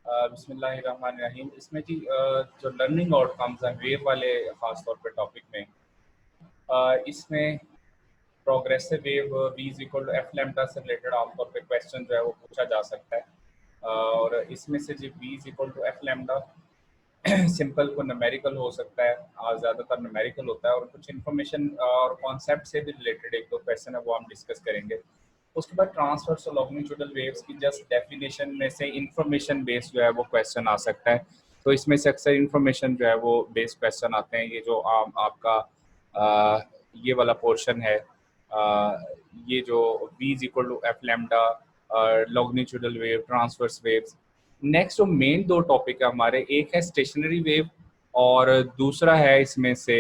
बिस्मिल्लाहिर्रहमानिर्रहीम। इसमें जी जो लर्निंग आउटकम्स हैं वेव वाले ख़ास तौर पे टॉपिक में, इसमें progressive wave v is equal to F lambda से रिलेटेड आमतौर पे क्वेश्चन जो है वो पूछा जा सकता है। और इसमें से जी v is equal to F lambda simple को न्यूमेरिकल हो सकता है, ज़्यादातर न्यूमेरिकल होता है, और कुछ इन्फॉर्मेशन और कॉन्सेप्ट से भी रिलेटेड एक दो क्वेश्चन है वो हम डिस्कस करेंगे। उसके बाद ट्रांसवर्स और लॉन्गिट्यूडल वेव्स की जस्ट डेफिनेशन में से इंफॉर्मेशन बेस्ड जो है वो क्वेश्चन आ सकता है। तो इसमें से अक्सर इंफॉर्मेशन जो है वो बेस्ड क्वेश्चन आते हैं। ये जो आपका ये वाला पोर्शन है, ये जो v is equal to F lambda, longitudinal wave, transverse waves. Next जो मेन दो टॉपिक है हमारे, एक है स्टेशनरी वेव और दूसरा है इसमें से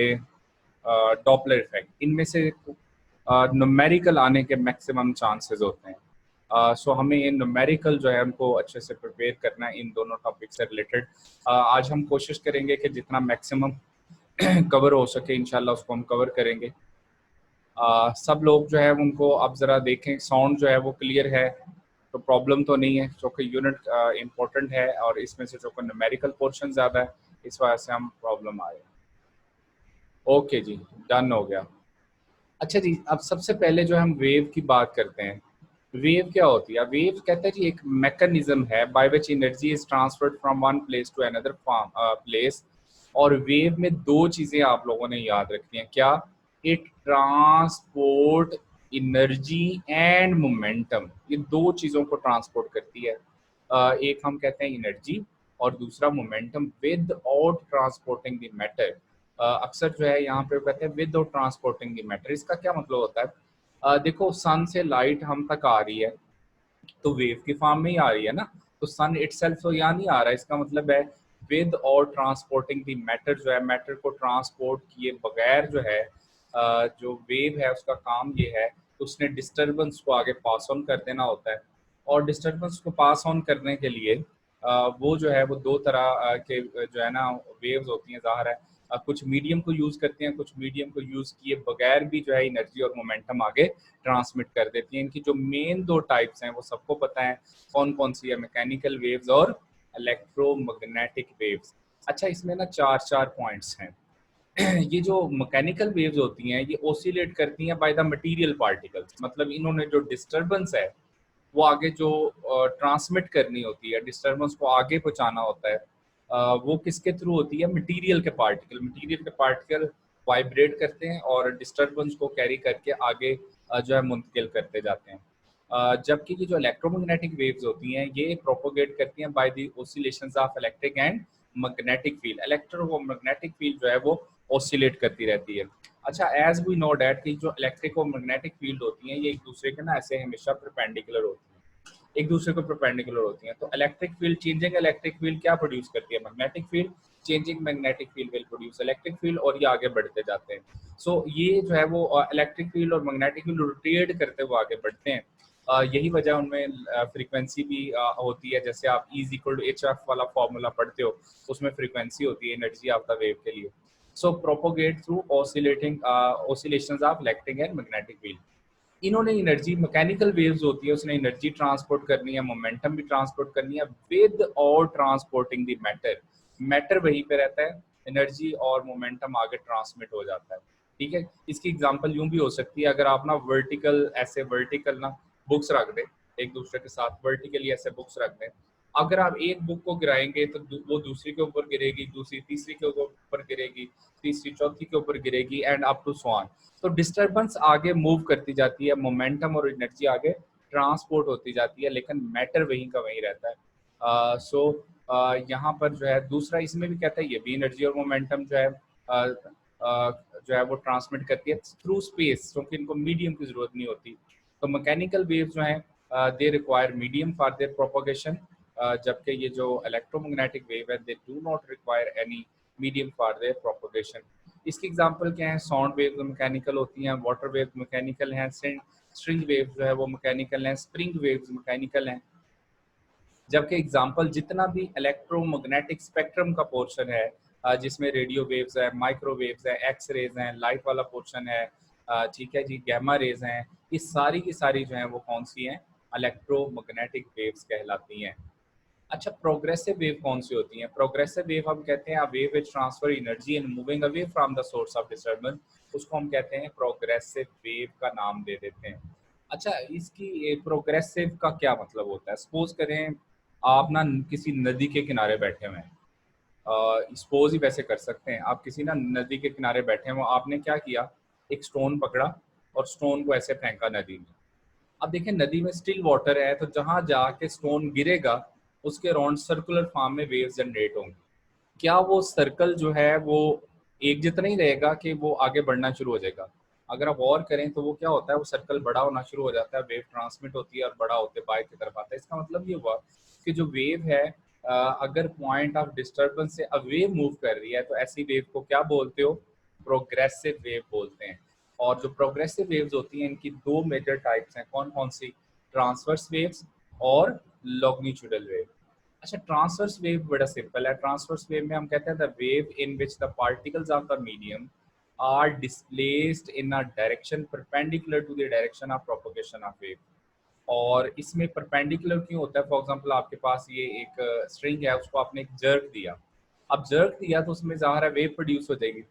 डॉपलर इफेक्ट। इनमें से न्यूमेरिकल आने के मैक्सिमम चांसेस होते हैं। सो हमें ये न्यूमेरिकल जो है हमको अच्छे से प्रिपेयर करना है इन दोनों टॉपिक से रिलेटेड। आज हम कोशिश करेंगे कि जितना मैक्सिमम कवर हो सके इंशाल्लाह उसको हम कवर करेंगे। सब लोग जो है उनको अब ज़रा देखें साउंड जो है वो क्लियर है, तो प्रॉब्लम तो नहीं है, क्योंकि यूनिट इम्पोर्टेंट है और इसमें से जो न्यूमेरिकल पोर्शन ज़्यादा है इस वजह से हम प्रॉब्लम आ रहे हैं। ओके जी, डन हो गया। अच्छा जी, अब सबसे पहले जो हम वेव की बात करते हैं, वेव क्या होती है? वेव कहते हैं जी एक मैकेनिज्म है by which energy is transferred from one place to another place. और वेव में दो चीजें आप लोगों ने याद रखनी है। क्या? It transport energy and momentum. ये दो चीजों को ट्रांसपोर्ट करती है। एक हम कहते हैं एनर्जी और दूसरा momentum with out transporting the matter. अक्सर जो है यहाँ पे कहते हैं with out transporting the matter. इसका क्या मतलब होता है? देखो, सन से लाइट हम तक आ रही है तो वेव की फॉर्म में ही आ रही है ना, तो सन इटसेल्फ तो यहाँ नहीं आ रहा है। इसका मतलब है विद और ट्रांसपोर्टिंग दी मैटर, जो है मैटर को ट्रांसपोर्ट किए बगैर जो है जो वेव है उसका काम ये है, उसने डिस्टर्बेंस को आगे पास ऑन कर देना होता है। और डिस्टर्बेंस को पास ऑन करने के लिए वो जो है वो दो तरह के जो है ना वेव्स होती हैं, ज़ाहिर है। कुछ मीडियम को यूज़ करते हैं, कुछ मीडियम को यूज़ किए बगैर भी जो है एनर्जी और मोमेंटम आगे ट्रांसमिट कर देती हैं। इनकी जो मेन दो टाइप्स हैं वो सबको पता है कौन कौन सी है, मैकेनिकल वेव्स और इलेक्ट्रोमैग्नेटिक वेव्स। अच्छा, इसमें ना चार चार पॉइंट्स हैं। ये जो मैकेनिकल वेव्स होती हैं ये ओसिलेट करती हैं बाय द मटेरियल पार्टिकल्स, मतलब इन्होंने जो डिस्टर्बेंस है वो आगे जो ट्रांसमिट करनी होती है, डिस्टर्बेंस को आगे पहुंचाना होता है, वो किसके थ्रू होती है? मटेरियल के पार्टिकल। मटेरियल के पार्टिकल वाइब्रेट करते हैं और डिस्टर्बेंस को कैरी करके आगे जो है मुंतकिल करते जाते हैं। जबकि ये जो इलेक्ट्रोमैग्नेटिक वेव्स होती हैं ये प्रोपोगेट करती हैं by the oscillations of electric and magnetic field. Electromagnetic field जो है वो ऑसिलेट करती रहती है। अच्छा, एज वी नो डैट कि जो इलेक्ट्रिक और मैग्नेटिक फील्ड होती हैं ये एक दूसरे के ना ऐसे हमेशा परपेंडिकुलर होती हैं, एक दूसरे को परपेंडिकुलर होती हैं। तो electric field, changing electric field क्या प्रोड्यूस करती है? Magnetic field. Changing magnetic field will produce electric field, और ये आगे बढ़ते जाते हैं। सो ये जो है वो इलेक्ट्रिक फील्ड और मैग्नेटिक फील्ड रोटेट करते हुए आगे बढ़ते हैं। यही वजह उनमें फ्रीक्वेंसी भी होती है। जैसे आप E equal to H F वाला फॉर्मूला पढ़ते हो, उसमें फ्रीक्वेंसी होती है एनर्जी ऑफ द वेव के लिए। So propagate through oscillating oscillations of electric and magnetic field. इन्होंने एनर्जी, मैकेनिकल वेव्स होती है उसने एनर्जी ट्रांसपोर्ट करनी है, मोमेंटम भी ट्रांसपोर्ट करनी है विद और ट्रांसपोर्टिंग द मैटर। मैटर वहीं पे रहता है, एनर्जी और मोमेंटम आगे ट्रांसमिट हो जाता है। ठीक है, इसकी एग्जांपल यूं भी हो सकती है, अगर आप ना वर्टिकल ऐसे वर्टिकल ना बुक्स रख दें एक दूसरे के साथ, वर्टिकली ऐसे बुक्स रख दें, अगर आप एक बुक को गिराएंगे तो वो दूसरी के ऊपर गिरेगी, दूसरी तीसरी के ऊपर गिरेगी, तीसरी चौथी के ऊपर गिरेगी, and up to so on. तो डिस्टर्बेंस आगे मूव करती जाती है, मोमेंटम और एनर्जी आगे ट्रांसपोर्ट होती जाती है, लेकिन मैटर वहीं का वहीं रहता है। सो यहाँ पर जो है दूसरा इसमें भी कहता है ये भी एनर्जी और मोमेंटम जो है जो है वो ट्रांसमिट करती है थ्रू स्पेस, क्योंकि इनको मीडियम की जरूरत नहीं होती। तो मैकेनिकल वेव्स जो हैं they require medium for their propagation, जबकि ये जो इलेक्ट्रोमैग्नेटिक वेव है they do not require any medium for their propagation. इसकी एग्जांपल क्या है? साउंड वेव मैकेनिकल होती हैं, वाटर वेव मैकेनिकल हैं, स्ट्रिंग वेव जो है वो मैकेनिकल हैं, स्प्रिंग वेव्स मैकेनिकल हैं। जबकि एग्जांपल जितना भी इलेक्ट्रोमैग्नेटिक स्पेक्ट्रम का पोर्शन है, जिसमें रेडियो वेव्स है, माइक्रोवेव्स है, एक्स रेज हैं, लाइट वाला पोर्शन है, ठीक है जी, गैमा रेज हैं, ये सारी की सारी जो है वो कौन सी हैं? इलेक्ट्रोमैग्नेटिक वेव्स कहलाती हैं। अच्छा, प्रोग्रेसिव वेव कौन सी होती है? प्रोग्रेसिव वेव हम कहते हैं a wave which transfer energy and moving away from the source of disturbance, उसको हम कहते हैं प्रोग्रेसिव वेव का नाम दे देते हैं। अच्छा, इसकी प्रोग्रेसिव का क्या मतलब होता है? सपोज करें आप ना किसी नदी के किनारे बैठे हुए हैं, सपोज ही वैसे कर सकते हैं, आप किसी ना नदी के किनारे बैठे हो, आपने क्या किया, एक स्टोन पकड़ा और स्टोन को ऐसे फेंका नदी में। अब देखिए नदी में स्टिल वाटर है, तो जहां जाके स्टोन गिरेगा उसके अराउंड सर्कुलर फॉर्म में वेव्स जनरेट होंगी। क्या वो सर्कल जो है वो एक जितना ही रहेगा कि वो आगे बढ़ना शुरू हो जाएगा? अगर आप गौर करें तो वो क्या होता है, वो सर्कल बड़ा होना शुरू हो जाता है, वेव ट्रांसमिट होती है और बड़ा होते बाहर की तरफ आता है। इसका मतलब ये हुआ कि जो वेव है अगर पॉइंट ऑफ डिस्टर्बेंस से अवे मूव कर रही है तो ऐसी वेव को क्या बोलते हो? प्रोग्रेसिव वेव बोलते हैं। और जो प्रोग्रेसिव वेव्स होती हैं इनकी दो मेजर टाइप्स हैं, कौन कौन सी? ट्रांसवर्स वेव्स और लॉन्गिट्यूडल वेव। अच्छा, ट्रांसवर्स वेव बड़ा सिंपल है। ट्रांसवर्स वेव में हम कहते हैं the wave in which the particles of the medium are displaced in a direction perpendicular to the direction of propagation of wave. और इसमें परपेंडिकुलर क्यों होता है? फॉर एग्जांपल आपके पास ये एक स्ट्रिंग है, उसको आपने एक जर्क दिया। अब जर्क दिया तो उसमें ज़ाहिर है वेव प्रोड्यूस हो जाएगी।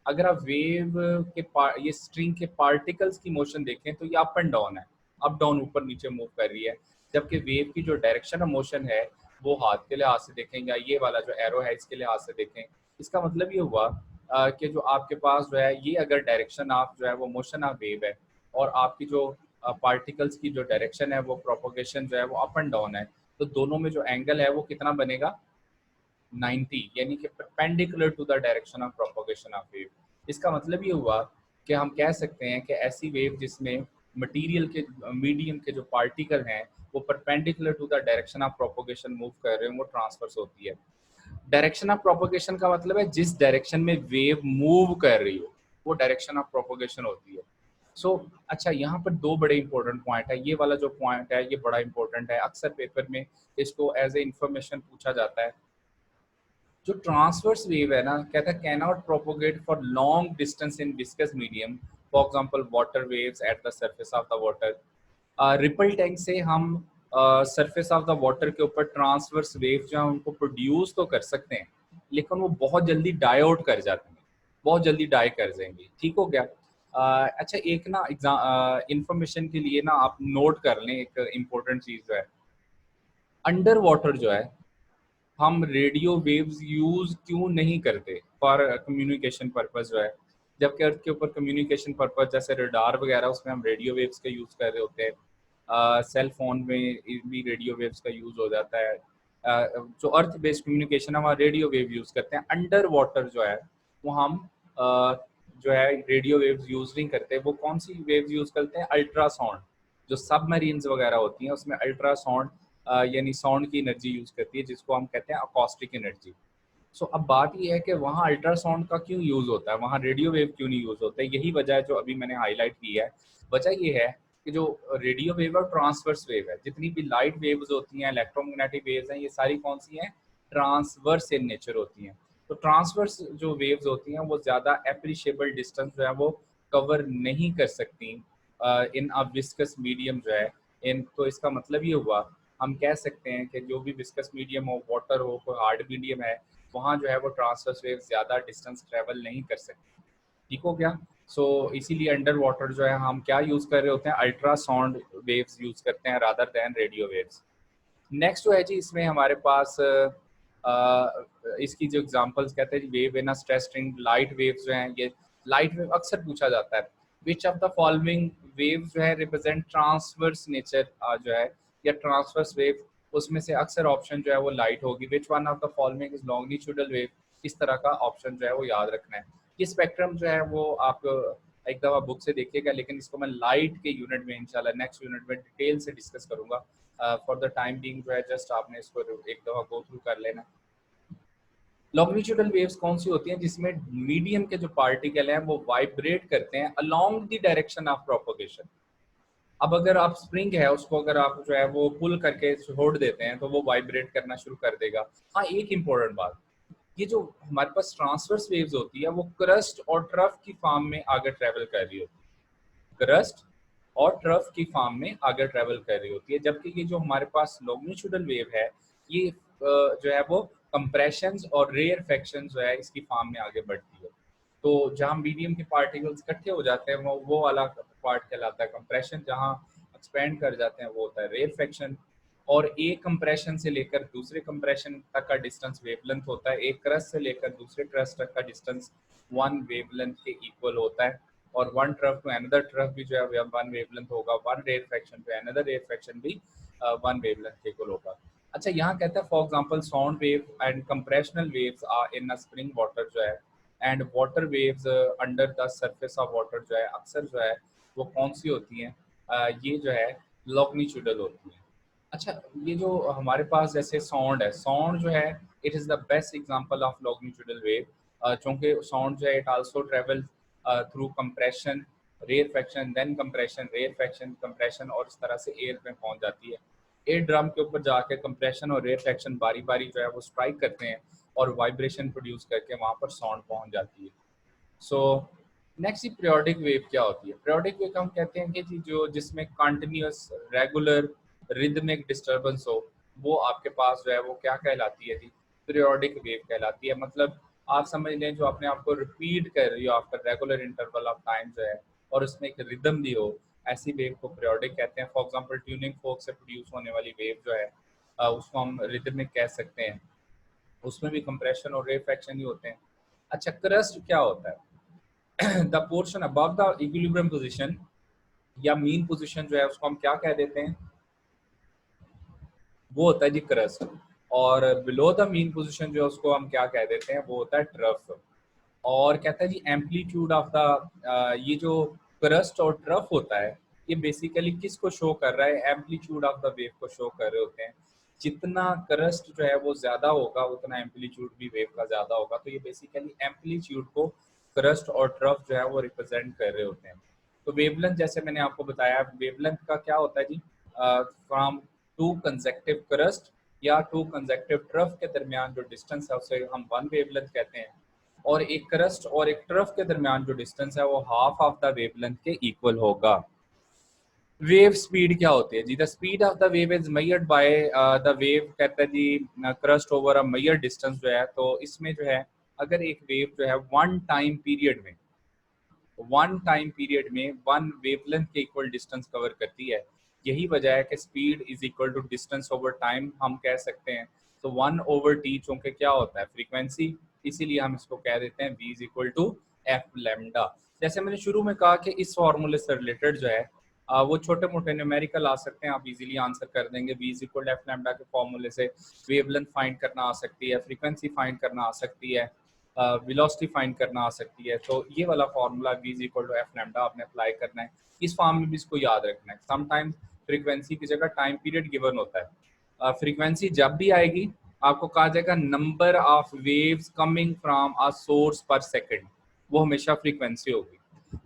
अगर आप वेव के ये स्ट्रिंग के पार्टिकल्स की मोशन देखें तो ये अप एंड डाउन है, अप डाउन ऊपर नीचे मूव कर रही है। जबकि वेव की जो डायरेक्शन ऑफ मोशन है वो हाथ के लिहाज से देखें या ये वाला जो एरो है इसके लिहाज से देखें। इसका मतलब ये हुआ कि जो आपके पास जो है ये अगर डायरेक्शन ऑफ जो है वो मोशन ऑफ वेव है और आपकी जो पार्टिकल्स की जो डायरेक्शन है वो प्रोपोगेशन जो है वो अप एंड डाउन है, तो दोनों में जो एंगल है वो कितना बनेगा? 90, यानी कि perpendicular to the direction of propagation of wave. इसका मतलब ये हुआ कि हम कह सकते हैं कि ऐसी वेव जिसमें मटेरियल के मीडियम के जो पार्टिकल हैं वो perpendicular to the direction of propagation move कर रहे हैं, वो ट्रांसवर्स होती है। डायरेक्शन ऑफ प्रोपोगेशन का मतलब है जिस डायरेक्शन में वेव मूव कर रही हो वो डायरेक्शन ऑफ प्रोपोगेशन होती है। अच्छा, यहाँ पर दो बड़े इंपॉर्टेंट पॉइंट है। ये वाला जो पॉइंट है ये बड़ा इंपॉर्टेंट है, अक्सर पेपर में इसको एज ए इंफॉर्मेशन पूछा जाता है। जो ट्रांसवर्स वेव है ना, कहता है can not propagate for long distance in viscous medium, for example water waves at the surface of the water. Ripple tank से हम सरफेस ऑफ द वाटर के ऊपर ट्रांसवर्स वेव जो है उनको प्रोड्यूस तो कर सकते हैं, लेकिन वो बहुत जल्दी डाई आउट कर जाते हैं, बहुत जल्दी डाई कर जाएंगे। ठीक हो गया? अच्छा, एक ना इंफॉर्मेशन के लिए ना आप नोट कर लें एक इम्पोर्टेंट चीज़ जो है, अंडर वाटर जो है हम रेडियो वेव्स यूज क्यों नहीं करते फॉर कम्युनिकेशन पर्पस जो है, जबकि अर्थ के ऊपर कम्युनिकेशन पर्पस जैसे रडार वगैरह उसमें हम रेडियो वेव्स का यूज कर रहे होते हैं, सेल फोन में भी रेडियो वेव्स का यूज हो जाता है। जो अर्थ बेस्ड कम्युनिकेशन हम रेडियो वेव यूज करते हैं। अंडर वाटर जो है वो हम जो है रेडियो वेव्स यूज नहीं करते। वो कौन सी वेव्स यूज करते हैं? अल्ट्रासाउंड। जो सबमरीन्स वगैरह होती हैं उसमें अल्ट्रासाउंड यानी साउंड की एनर्जी यूज करती है, जिसको हम कहते हैं अकॉस्टिक एनर्जी। अब बात ये है कि वहाँ अल्ट्रासाउंड का क्यों यूज होता है, वहाँ रेडियो वेव क्यों नहीं यूज होता है? यही वजह है जो अभी मैंने हाईलाइट की है। वजह ये है कि जो रेडियो वेव और ट्रांसवर्स वेव है, जितनी भी लाइट वेव्स होती हैं, इलेक्ट्रोमैग्नेटिक वेव्स हैं, ये सारी कौन सी हैं? ट्रांसवर्स इन नेचर होती हैं। तो ट्रांसवर्स जो वेव्स होती हैं वो ज़्यादा एप्रिशिएबल डिस्टेंस जो है वो कवर नहीं कर सकती इन अ विस्कस मीडियम जो है। इन तो इसका मतलब ये हुआ, हम कह सकते हैं कि जो भी विस्कस मीडियम हो, वाटर हो, कोई हार्ड मीडियम है, वहाँ जो है वो ट्रांसवर्स वेव ज़्यादा डिस्टेंस ट्रेवल नहीं कर सकती। ठीक हो गया? इसीलिए अंडर वाटर जो है हम क्या यूज़ कर रहे होते हैं? अल्ट्रासाउंड वेव्स यूज़ करते हैं rather than radio waves. Next जो है जी, इसमें हमारे पास इसकी जो एग्जांपल्स कहते हैं wave in a stress string, light waves जो हैं, ये लाइट वेव अक्सर पूछा जाता है। Which of the following wave जो है रिप्रेजेंट ट्रांसवर्स नेचर जो है, या ट्रांसवर्स वेव, उसमें से अक्सर ऑप्शन जो है वो लाइट होगी। Which one of the following is longitudinal wave? इस तरह का ऑप्शन जो है वो याद रखना है। ये स्पेक्ट्रम जो है वो आप एक दफ़ा बुक से देखिएगा, लेकिन इसको मैं लाइट के यूनिट में इंशाल्लाह नेक्स्ट यूनिट में डिटेल से डिस्कस करूंगा। फॉर द टाइम बीइंग जो है जस्ट आपने इसको एक दफ़ा गो थ्रू कर लेना। लॉन्गिट्यूडल वेव्स कौन सी होती हैं? जिसमें मीडियम के जो पार्टिकल हैं वो वाइब्रेट करते हैं along the direction of propagation. अब अगर आप स्प्रिंग है उसको अगर आप जो है वो पुल करके छोड़ देते हैं तो वो वाइब्रेट करना शुरू कर देगा। हाँ, एक इंपॉर्टेंट बात, ये जो हमारे पास ट्रांसवर्स वेव्स होती है वो क्रस्ट और ट्रफ की फॉर्म में आगे ट्रेवल कर रही होती है, क्रस्ट और ट्रफ की फॉर्म में आगे ट्रेवल कर रही होती है। जबकि ये जो हमारे पास लॉन्गिट्यूडल वेव है ये जो है वो कंप्रेशन और रेयरफेक्शन जो है इसकी फॉर्म में आगे बढ़ती है। तो जहाँ मीडियम के पार्टिकल्स इकट्ठे हो जाते हैं वो वाला पार्ट कहलाता है कंप्रेशन, जहाँ एक्सपेंड कर जाते हैं वो होता है रेयरफेक्शन। और एक कंप्रेशन से लेकर दूसरे कंप्रेशन तक का डिस्टेंस वेवलेंथ होता है, एक क्रस्ट से लेकर दूसरे क्रस्ट तक का डिस्टेंस वन वेवलेंथ के इक्वल होता है। और one trough to another trough भी जो है वन वेवलेंथ होगा, one rarefaction to another rarefaction भी वन वेवलेंथ के इक्वल होगा। अच्छा, यहाँ कहता है for example sound wave and compressional waves are in a spring water जो है and water waves under the surface of water जो है अक्सर जो है वो कौन सी होती हैं, ये जो है लॉन्गिट्यूडल होती हैं। अच्छा, ये जो हमारे पास जैसे साउंड है, साउंड जो है it is the best example of longitudinal wave, चूँकि साउंड जो है it also travel through compression rarefaction then compression rarefaction compression और इस तरह से एयर में पहुंच जाती है। एयर ड्रम के ऊपर जाके कंप्रेशन और रेयरफेक्शन बारी बारी जो है वो स्ट्राइक करते हैं और वाइब्रेशन प्रोड्यूस करके वहाँ पर साउंड पहुंच जाती है। सो नेक्स्ट पीरियोडिक वेव क्या होती है? पीरियोडिक वेव हम कहते हैं कि जी जो जिसमें कंटिन्यूअस रेगुलर रिदमिक डिस्टर्बेंस हो, वो आपके पास जो है वो क्या कहलाती है जी? पीरियोडिक वेव कहलाती है। मतलब आप समझ लें जो अपने आप को रिपीट कर रही हो after regular interval of time जो है, और उसमें एक रिदम भी हो, ऐसी वेव को पीरियोडिक कहते हैं। फॉर एग्जांपल ट्यूनिंग फोक से प्रोड्यूस होने वाली वेव जो है उसको हम रिदमिक कह सकते हैं, उसमें भी कंप्रेशन और रेफेक्शन ही होते हैं। अच्छा, क्रस्ट क्या होता है? The portion above the equilibrium position या मीन पोजीशन जो है उसको हम क्या कह देते हैं? वो होता है जी क्रस्ट। और बिलो द मीन पोजीशन जो है उसको हम क्या कह देते हैं? वो होता है ट्रफ। और कहता है जी एम्पलीट्यूड ऑफ द ये जो क्रस्ट और ट्रफ होता है ये बेसिकली किसको शो कर रहा है? एम्पलीट्यूड ऑफ द वेव को शो कर रहे होते हैं। जितना क्रस्ट जो है वो ज्यादा होगा उतना एम्पलीट्यूड भी वेव का ज्यादा होगा। तो ये बेसिकली एम्पलीट्यूड को क्रस्ट और ट्रफ जो है वो रिप्रेजेंट कर रहे होते हैं। तो वेवलेंथ जैसे मैंने आपको बताया, वेवलेंथ का क्या होता है जी? फ्रॉम टू कंसेक्टिव क्रस्ट या टू कंसेक्टिव ट्रफ के दरमियान जो डिस्टेंस है उसे हम वन वेवलेंथ कहते हैं। और एक क्रस्ट और एक ट्रफ के दरमियान जो डिस्टेंस है वो हाफ ऑफ द वेवलेंथ के इक्वल होगा। वेव स्पीड क्या होती है जी? The speed of the wave is measured by the wave, कहता है जी crest over a measure distance जो है। तो इसमें जो है अगर एक वेव जो है वन टाइम पीरियड में वन वेवलेंथ के इक्वल डिस्टेंस कवर करती है, यही वजह है कि speed is equal to distance over time हम कह सकते हैं। तो वन ओवर टी चूंकि क्या होता है? फ्रीक्वेंसी, इसीलिए हम इसको कह देते हैं v is equal to F lambda. जैसे मैंने शुरू में कहा कि इस फॉर्मूले से रिलेटेड जो है वो छोटे मोटे न्यूमेरिकल आ सकते हैं, आप इजीली आंसर कर देंगे। v is equal to F lambda के फॉर्मूले से वेवलेंथ फाइंड करना आ सकती है, फ्रीक्वेंसी फाइंड करना आ सकती है, वेलोसिटी फाइंड करना आ सकती है। तो ये वाला formula v is equal to F lambda आपने अप्लाई करना है। इस फॉर्म में भी इसको याद रखना है। समटाइम्स फ्रीक्वेंसी की जगह टाइम पीरियड गिवन होता है। फ्रीक्वेंसी जब भी आएगी आपको कहा जाएगा number of waves coming from a source पर सेकंड, वो हमेशा फ्रीक्वेंसी होगी।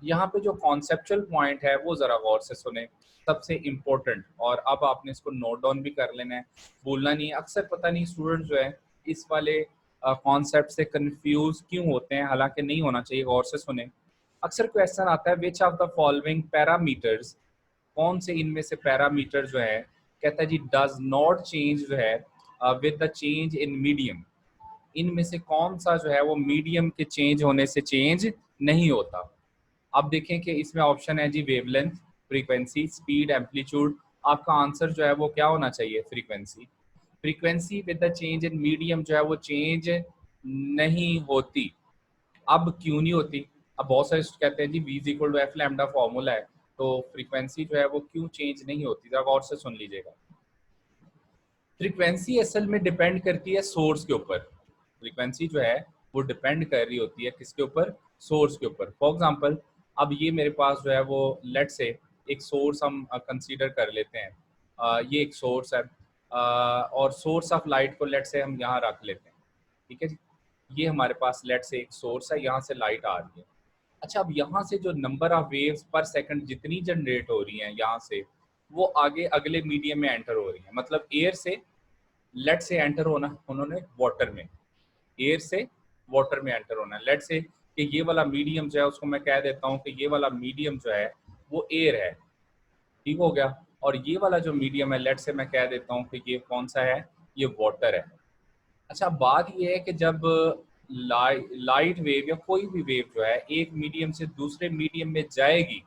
यहाँ पे जो कॉन्सेप्चुअल पॉइंट है वो जरा गौर से सुने, सबसे इम्पोर्टेंट। और अब आपने इसको नोट डाउन भी कर लेना है, भूलना नहीं है। अक्सर पता नहीं स्टूडेंट जो है इस वाले कॉन्सेप्ट से कंफ्यूज क्यों होते हैं, हालांकि नहीं होना चाहिए। गौर से सुने, अक्सर क्वेश्चन आता है which of the following parameters, कौन से इनमें से पैरामीटर जो है, कहता है जी डज नॉट चेंज जो है with the change in medium. इनमें से कौन सा जो है वो मीडियम के चेंज होने से चेंज नहीं होता? अब देखें कि इसमें ऑप्शन है जी वेवलेंथ, फ्रीक्वेंसी, स्पीड, एम्पलीट्यूड। आपका आंसर जो है वो क्या होना चाहिए? Frequency. Frequency with the change in medium जो है वो चेंज नहीं होती। अब क्यों नहीं होती? अब बहुत सारे कहते हैं जी v is equal to F lambda formula है, तो फ्रीक्वेंसी जो है वो क्यों चेंज नहीं होती? जरा गौर से सुन लीजिएगा। फ्रीक्वेंसी असल में डिपेंड करती है सोर्स के ऊपर। फ्रीक्वेंसी जो है वो डिपेंड कर रही होती है किसके ऊपर? सोर्स के ऊपर। फॉर एग्जांपल अब ये मेरे पास जो है वो लेट से एक सोर्स हम कंसीडर कर लेते हैं। ये एक सोर्स है और सोर्स ऑफ लाइट को लेट से हम यहाँ रख लेते हैं। ठीक है जी, ये हमारे पास लेट से एक सोर्स है, यहाँ से लाइट आ रही है। अच्छा, अब यहाँ से जो नंबर ऑफ वेव्स पर सेकंड जितनी जनरेट हो रही हैं यहाँ से, वो आगे अगले मीडियम में एंटर हो रही हैं। मतलब एयर से लेट से एंटर होना उन्होंने वाटर में, एयर से वाटर में एंटर होना है। लेट से कि ये वाला मीडियम जो है उसको मैं कह देता हूँ कि ये वाला मीडियम जो है वो एयर है, ठीक हो गया। और ये वाला जो मीडियम है लेट से मैं कह देता हूँ कि ये कौन सा है? ये वाटर है। अच्छा, बात ये है कि जब लाइट वेव या कोई भी वेव जो है एक मीडियम से दूसरे मीडियम में जाएगी,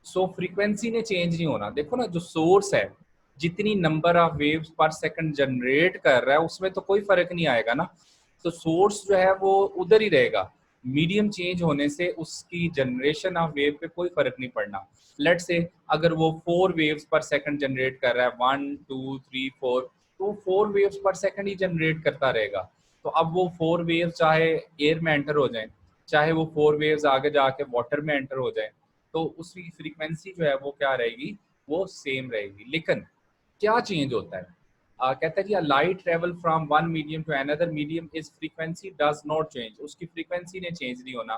सो फ्रीक्वेंसी ने चेंज नहीं होना। देखो ना, जो सोर्स है जितनी नंबर ऑफ वेव्स पर सेकंड जनरेट कर रहा है उसमें तो कोई फर्क नहीं आएगा ना। तो सोर्स जो है वो उधर ही रहेगा। मीडियम चेंज होने से उसकी जनरेशन ऑफ वेव पे कोई फर्क नहीं पड़ना। लेट से अगर वो 4 वेव्स पर सेकंड जनरेट कर रहा है, 1 2 3 4, तो 4 वेव्स पर सेकंड ही जनरेट करता रहेगा। तो अब वो 4 वेव्स चाहे एयर में एंटर हो जाए, चाहे वो 4 वेव्स आगे जाके वाटर में एंटर हो जाए, तो उसकी फ्रीक्वेंसी जो है वो क्या रहेगी, वो सेम रहेगी। लेकिन क्या चेंज होता है? कहता है कि light travel from one medium to another medium, is frequency does not change. उसकी फ्रीक्वेंसी ने चेंज नहीं होना,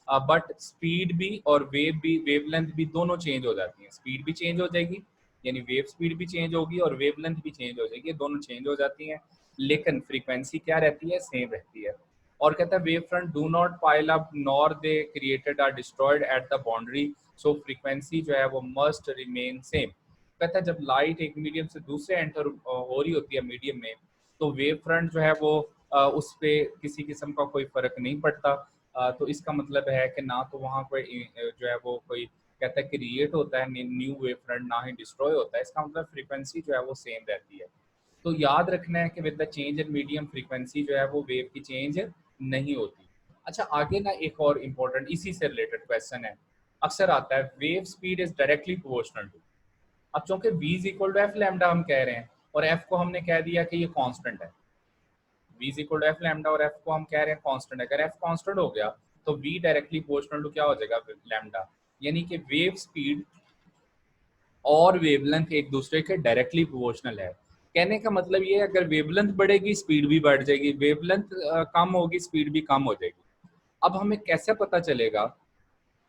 बट स्पीड भी और वेवलेंथ भी दोनों चेंज हो जाती हैं। स्पीड भी चेंज हो जाएगी, यानी वेव स्पीड भी चेंज होगी, और वेवलेंथ भी चेंज हो जाएगी, दोनों चेंज हो जाती हैं। लेकिन फ्रीक्वेंसी क्या रहती है? सेम रहती है। और कहता है wave front do not pile up nor they created are destroyed at the boundary, so frequency जो है वो मस्ट रिमेन सेम। कहता है जब लाइट एक मीडियम से दूसरे एंटर हो रही होती है मीडियम में, तो वेव फ्रंट जो है वो उस पर किसी किस्म का कोई फर्क नहीं पड़ता। तो इसका मतलब है कि ना तो वहाँ कोई जो है वो कोई कहता है क्रिएट होता है न्यू वेव फ्रंट, ना ही डिस्ट्रॉय होता है। इसका मतलब फ्रीक्वेंसी जो है वो सेम रहती है। तो याद रखना है कि with the change in medium frequency जो है वो वेव की चेंज नहीं होती। अच्छा, आगे ना एक और इम्पोर्टेंट इसी से रिलेटेड क्वेश्चन है, अक्सर आता है, wave speed is directly proportional to. अब चूंकि v is equal to F lambda हम कह रहे हैं, और f को हमने कह दिया कि ये कांस्टेंट है। v is equal to F lambda और f को हम कह रहे हैं कांस्टेंट है। अगर f कांस्टेंट हो गया तो v डायरेक्टली प्रोपोर्शनल टू क्या हो जाएगा? लैम्डा। यानी कि वेव स्पीड और वेवलेंथ एक दूसरे के डायरेक्टली प्रोपोर्शनल है। कहने का मतलब ये है, अगर वेवलेंथ बढ़ेगी स्पीड भी बढ़ जाएगी, वेवलेंथ कम होगी स्पीड भी कम हो जाएगी। अब हमें कैसे पता चलेगा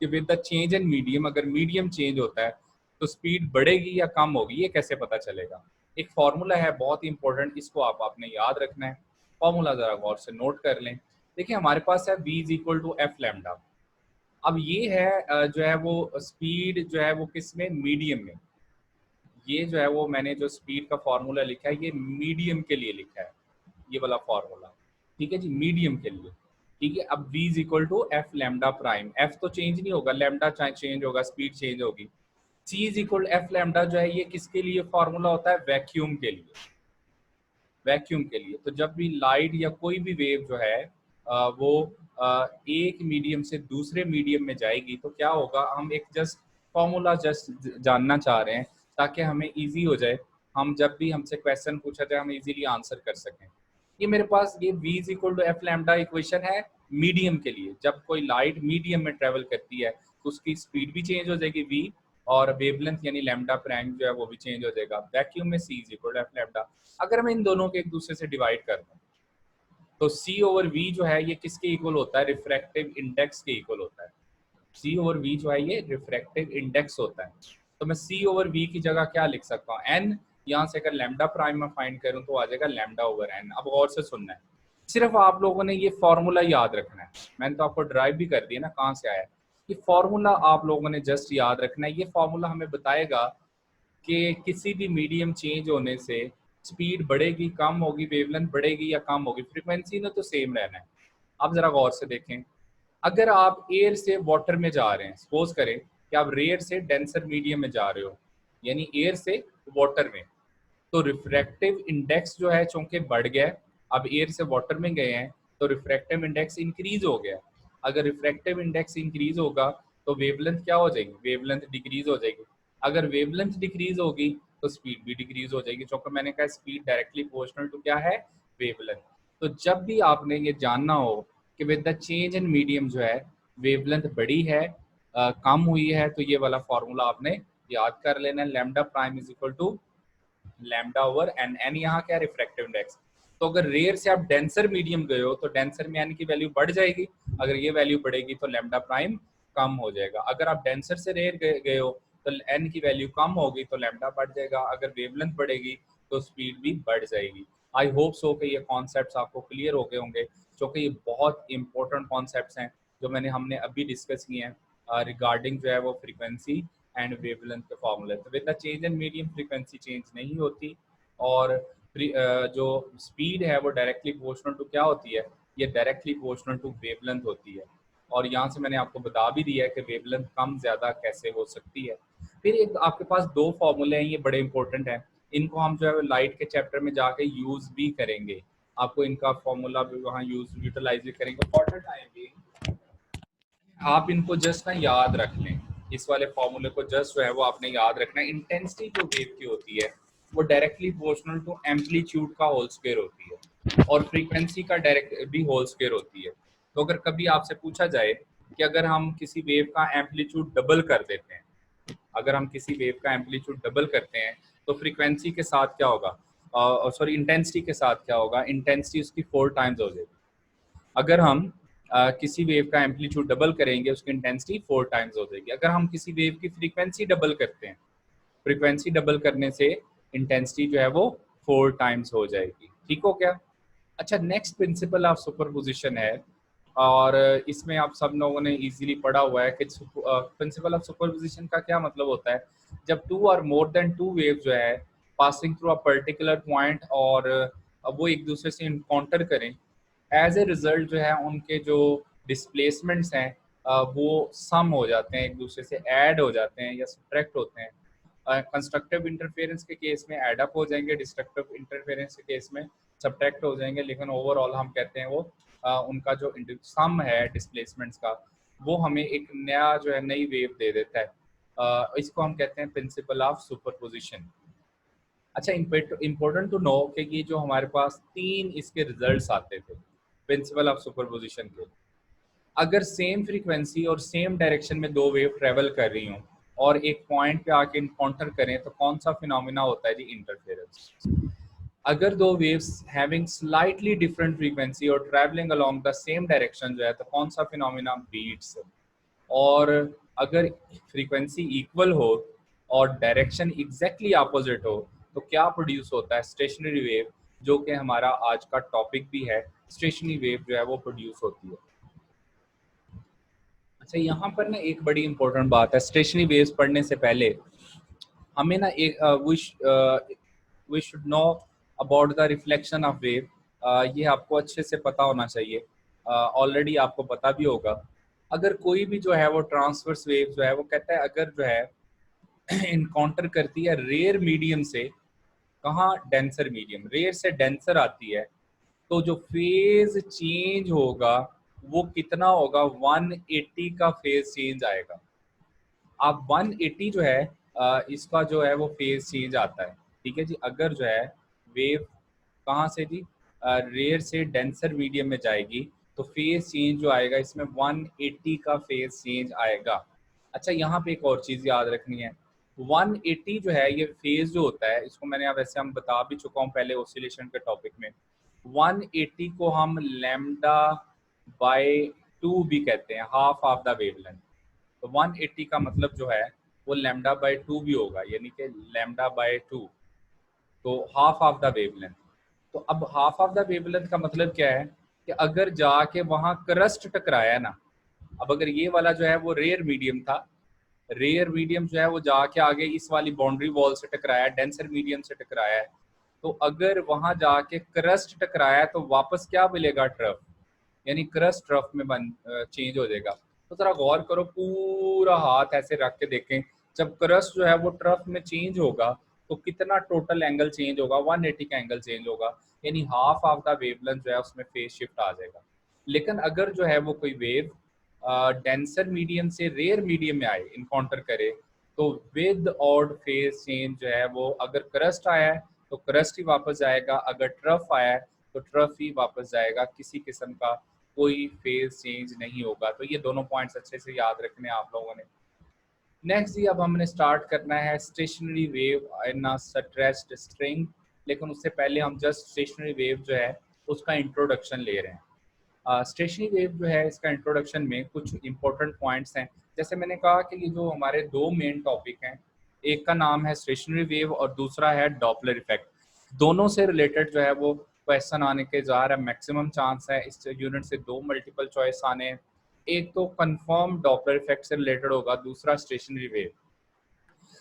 कि with the change in medium, अगर मीडियम चेंज होता है तो स्पीड बढ़ेगी या कम होगी? ये कैसे पता चलेगा? एक फॉर्मूला है बहुत ही इंपॉर्टेंट, इसको आपने याद रखना है। फॉर्मूला जरा गौर से नोट कर लें। देखिए हमारे पास है v is equal to F lambda. अब ये है जो है वो स्पीड जो है वो किस में? मीडियम में। ये जो है वो मैंने जो स्पीड का फॉर्मूला लिखा है ये मीडियम के लिए लिखा है, ये वाला फॉर्मूला। ठीक है जी, मीडियम के लिए। ठीक है, अब v is equal to F lambda prime. F तो चेंज नहीं होगा, लैम्डा चेंज होगा, स्पीड चेंज होगी। c is equal to F lambda जो है ये किसके लिए फॉर्मूला होता है? वैक्यूम के लिए। वैक्यूम के लिए। तो जब भी लाइट या कोई भी वेव जो है वो एक मीडियम से दूसरे मीडियम में जाएगी तो क्या होगा? हम एक जस्ट फॉर्मूला जस्ट जानना चाह रहे हैं ताकि हमें इजी हो जाए, हम जब भी हमसे क्वेश्चन पूछा जाए हम इजीली आंसर कर सकें। ये मेरे पास ये v is equal to F lambda equation है मीडियम के लिए। जब कोई लाइट मीडियम में ट्रेवल करती है तो उसकी स्पीड भी चेंज हो जाएगी v, और वेवलेंथ यानी लैम्डा प्राइम जो है वो भी चेंज हो जाएगा। वैक्यूम में c is equal to F lambda. अगर मैं इन दोनों के एक दूसरे से डिवाइड कर दूं तो c ओवर v जो है ये किसके इक्वल होता है? रिफ्रैक्टिव इंडेक्स के इक्वल होता है। c ओवर v जो है ये रिफ्रैक्टिव इंडेक्स होता है। तो मैं c ओवर v की जगह क्या लिख सकता हूँ? n। यहाँ से अगर लैम्डा प्राइम में फाइंड करूँ तो आ जाएगा लैम्डा ओवर n। अब गौर से सुनना है, सिर्फ आप लोगों ने ये फॉर्मूला याद रखना है। मैंने तो आपको ड्राइव भी कर दिया ना कहाँ से आया है। ये फॉर्मूला आप लोगों ने जस्ट याद रखना है। ये फॉर्मूला हमें बताएगा कि किसी भी मीडियम चेंज होने से स्पीड बढ़ेगी कम होगी, वेवलेंथ बढ़ेगी या कम होगी, फ्रीक्वेंसी ने तो सेम रहना है। अब जरा गौर से देखें, अगर आप एयर से वाटर में जा रहे हैं, सपोज करें कि आप रेयर से डेंसर मीडियम में जा रहे हो, यानी एयर से वाटर में, तो रिफ्रैक्टिव इंडेक्स जो है चूंकि बढ़ गया, अब एयर से वाटर में गए हैं तो रिफ्रैक्टिव इंडेक्स इंक्रीज हो गया। अगर रिफ्रैक्टिव इंडेक्स इंक्रीज होगा तो वेवलेंथ क्या हो जाएगी? वेवलेंथ डिक्रीज हो जाएगी। अगर वेवलेंथ डिक्रीज होगी तो स्पीड भी डिक्रीज हो जाएगी, क्योंकि मैंने कहा स्पीड डायरेक्टली प्रोपोर्शनल टू क्या है? वेवलेंथ। तो जब भी आपने ये जानना हो कि with the change in medium जो है वेवलेंथ बढ़ी है कम हुई है, तो ये वाला फॉर्मूला आपने याद कर लेना है। Lambda prime is equal to lambda over N. N यहाँ क्या? Refractive index. तो अगर रेयर से आप डेंसर मीडियम गए हो तो डेंसर में एन की वैल्यू बढ़ जाएगी, अगर ये वैल्यू बढ़ेगी तो लैम्डा प्राइम कम हो जाएगा। अगर आप डेंसर से रेयर गए हो तो एन की वैल्यू कम होगी तो लैम्डा बढ़ जाएगा। अगर वेवलेंथ बढ़ेगी तो स्पीड भी बढ़ जाएगी। आई होप सो कि ये कॉन्सेप्ट्स आपको क्लियर हो गए होंगे, क्योंकि ये बहुत इंपॉर्टेंट कॉन्सेप्ट्स हैं जो हमने अभी डिस्कस किए हैं रिगार्डिंग जो है वो फ्रीक्वेंसी एंड वेवलेंथ के फॉर्मूले। तो with the change in medium frequency change नहीं होती, और जो स्पीड है वो डायरेक्टली प्रोपोर्शनल टू क्या होती है, ये डायरेक्टली प्रोपोर्शनल टू वेवलेंथ होती है। और यहाँ से मैंने आपको बता भी दिया है कि वेवलेंथ कम ज़्यादा कैसे हो सकती है। फिर एक आपके पास दो फॉर्मूले हैं, ये बड़े इंपॉर्टेंट हैं, इनको हम जो है लाइट के चैप्टर में जाके यूज़ भी करेंगे, आपको इनका फॉर्मूला भी वहाँ यूटिलाइज भी करेंगे। फॉर द टाइम भी आप इनको जस्ट ना याद रख लें, इस वाले फॉर्मूले को जस्ट जो है वो आपने याद रखना है। इंटेंसिटी जो वेव की होती है वो डायरेक्टली प्रोपोर्शनल टू एम्पलीट्यूड का होल स्क्वायर होती है, और फ्रीक्वेंसी का डायरेक्ट भी होल स्क्वायर होती है। तो अगर कभी आपसे पूछा जाए कि अगर हम किसी वेव का एम्पलीट्यूड डबल कर देते हैं, अगर हम किसी वेव का एम्पलीट्यूड डबल करते हैं तो फ्रीक्वेंसी के साथ क्या होगा, सॉरी इंटेंसिटी के साथ क्या होगा, इंटेंसिटी उसकी 4 टाइम्स हो जाएगी। अगर हम किसी वेव का एम्पलीट्यूड डबल करेंगे उसकी इंटेंसिटी 4 टाइम्स हो जाएगी। अगर हम किसी वेव की फ्रीक्वेंसी डबल करते हैं, फ्रीक्वेंसी डबल करने से इंटेंसिटी जो है वो 4 टाइम्स हो जाएगी। ठीक हो क्या? अच्छा, नेक्स्ट प्रिंसिपल ऑफ सुपरपोजिशन है, और इसमें आप सब लोगों ने इजीली पढ़ा हुआ है कि प्रिंसिपल ऑफ सुपरपोजिशन का क्या मतलब होता है। जब टू और मोर देन टू वेव जो है passing through a particular point, और वो एक दूसरे से इनकाउंटर करें, एज ए रिजल्ट जो है उनके जो डिस्प्लेसमेंट्स हैं वो सम हो जाते हैं, एक दूसरे से ऐड हो जाते हैं या सब्ट्रैक्ट होते हैं। कंस्ट्रक्टिव इंटरफेरेंस के केस में ऐड अप हो जाएंगे, डिस्ट्रक्टिव इंटरफेरेंस के केस में सब्ट्रैक्ट हो जाएंगे, लेकिन ओवरऑल हम कहते हैं वो उनका जो सम है डिस्प्लेसमेंट्स का, वो हमें एक नया जो है नई वेव दे देता है। इसको हम कहते हैं प्रिंसिपल ऑफ सुपरपोजिशन। अच्छा, इम्पोर्टेंट टू नो कि ये जो हमारे पास 3 इसके रिजल्ट्स आते थे प्रिंसिपल ऑफ सुपरपोजिशन के, अगर सेम फ्रीक्वेंसी और सेम डायरेक्शन में दो वेव ट्रेवल कर रही हों और एक पॉइंट पे आके इनकाउंटर करें तो कौन सा फिनोमिना होता है जी, इंटरफेरेंस। अगर दो waves having slightly different frequency और travelling along the same direction जो है तो कौन सा फिनोमिना, बीट्स। और अगर फ्रीक्वेंसी इक्वल हो और डायरेक्शन एग्जैक्टली अपोजिट हो तो क्या प्रोड्यूस होता है, स्टेशनरी वेव, जो कि हमारा आज का टॉपिक भी है। स्टेशनरी वेव जो है वो प्रोड्यूस होती है। अच्छा, यहाँ पर ना एक बड़ी इंपॉर्टेंट बात है, स्टेशनरी वेव्स पढ़ने से पहले हमें ना एक we should know about the reflection of wave. ये आपको अच्छे से पता होना चाहिए, ऑलरेडी आपको पता भी होगा। अगर कोई भी जो है वो ट्रांसवर्स वेव जो है वो कहता है अगर जो है इनकाउंटर करती है रेयर मीडियम से, कहाँ, डेंसर मीडियम, रेयर से डेंसर आती है, तो जो फेज चेंज होगा वो कितना होगा, 180 का फेज चेंज आएगा। आप 180 जो है इसका जो है वो फेज चेंज आता है। ठीक है जी, अगर जो है वेव कहाँ से जी, रेयर से डेंसर मीडियम में जाएगी तो फेज चेंज जो आएगा इसमें 180 का फेज चेंज आएगा। अच्छा, यहाँ पे एक और चीज़ याद रखनी है, 180 जो है ये फेज जो होता है, इसको मैंने वैसे हम बता भी चुका हूँ पहले ऑसिलेशन के टॉपिक में। 180 को हम लैम्डा बाय 2 भी कहते हैं, हाफ ऑफ द वेवलेंथ। तो 180 का मतलब जो है वो लैम्डा बाय 2 भी होगा, यानी कि लैम्डा बाय 2, तो हाफ ऑफ द वेवलेंथ। तो अब हाफ ऑफ द वेवलेंथ का मतलब क्या है कि अगर जाके वहां क्रस्ट टकराया ना, अब अगर ये वाला जो है वो रेयर मीडियम था, रेयर मीडियम जो है वो जाके आगे इस वाली बाउंड्री वॉल से टकराया, डेंसर मीडियम से टकराया है, तो अगर वहां जाके क्रस्ट टकराया तो वापस क्या मिलेगा, ट्रफ, यानी क्रस्ट ट्रफ में बन चेंज हो जाएगा। तो जरा गौर करो, पूरा हाथ ऐसे रख के देखें, जब क्रस्ट जो है वो ट्रफ में चेंज होगा तो कितना टोटल एंगल चेंज होगा, 180 का एंगल चेंज होगा, यानी हाफ ऑफ द वेवलेंथ जो है उसमें फेज शिफ्ट आ जाएगा। लेकिन अगर जो है वो कोई वेव डेंसर मीडियम से रेयर मीडियम में आए, इनकाउंटर करे, तो विद ऑड फेज चेंज जो है वो, अगर क्रस्ट आया है तो क्रस्ट ही वापस जाएगा, अगर ट्रफ आया है तो ट्रफ ही वापस जाएगा, किसी किस्म का कोई फेज चेंज नहीं होगा। तो ये दोनों पॉइंट्स अच्छे से याद रखने आप लोगों ने। नेक्स्ट जी, अब हमने स्टार्ट करना है स्टेशनरी वेव इन अ स्ट्रेच्ड स्ट्रिंग, लेकिन उससे पहले हम जस्ट स्टेशनरी वेव जो है उसका इंट्रोडक्शन ले रहे हैं। स्टेशनरी वेव जो है इसका इंट्रोडक्शन में कुछ इंपॉर्टेंट पॉइंट्स हैं। जैसे मैंने कहा कि ये जो हमारे दो मेन टॉपिक हैं, एक का नाम है स्टेशनरी वेव और दूसरा है डॉपलर इफेक्ट। दोनों से रिलेटेड जो है वो क्वेश्चन आने के ज़ाहिर है मैक्सिमम चांस है, इस यूनिट से दो मल्टीपल चॉइस आने, एक तो कंफर्म डॉपलर इफेक्ट से रिलेटेड होगा, दूसरा स्टेशनरी वेव।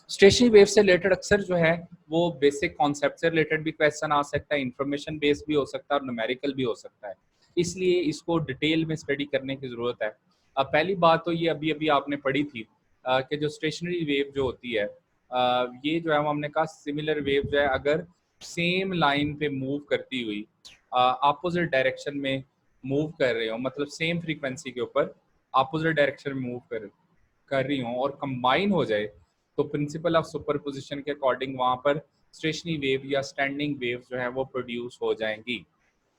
स्टेशनरी वेव से रिलेटेड अक्सर जो है वो बेसिक कॉन्सेप्ट से रिलेटेड भी क्वेश्चन आ सकता है, इंफॉर्मेशन बेस्ड भी हो सकता है और न्यूमेरिकल भी हो सकता है, इसलिए इसको डिटेल में स्टडी करने की ज़रूरत है। अब पहली बात तो ये अभी अभी आपने पढ़ी थी कि जो स्टेशनरी वेव जो होती है ये जो है वो हमने कहा सिमिलर वेव जो है अगर सेम लाइन पे मूव करती हुई अपोजिट डायरेक्शन में मूव कर रहे हो, मतलब सेम फ्रीक्वेंसी के ऊपर अपोजिट डायरेक्शन में मूव कर रही हो और कंबाइन हो जाए, तो प्रिंसिपल ऑफ सुपरपोजिशन के अकॉर्डिंग वहां पर स्टेशनरी वेव या स्टैंडिंग वेव जो है वो प्रोड्यूस हो जाएंगी।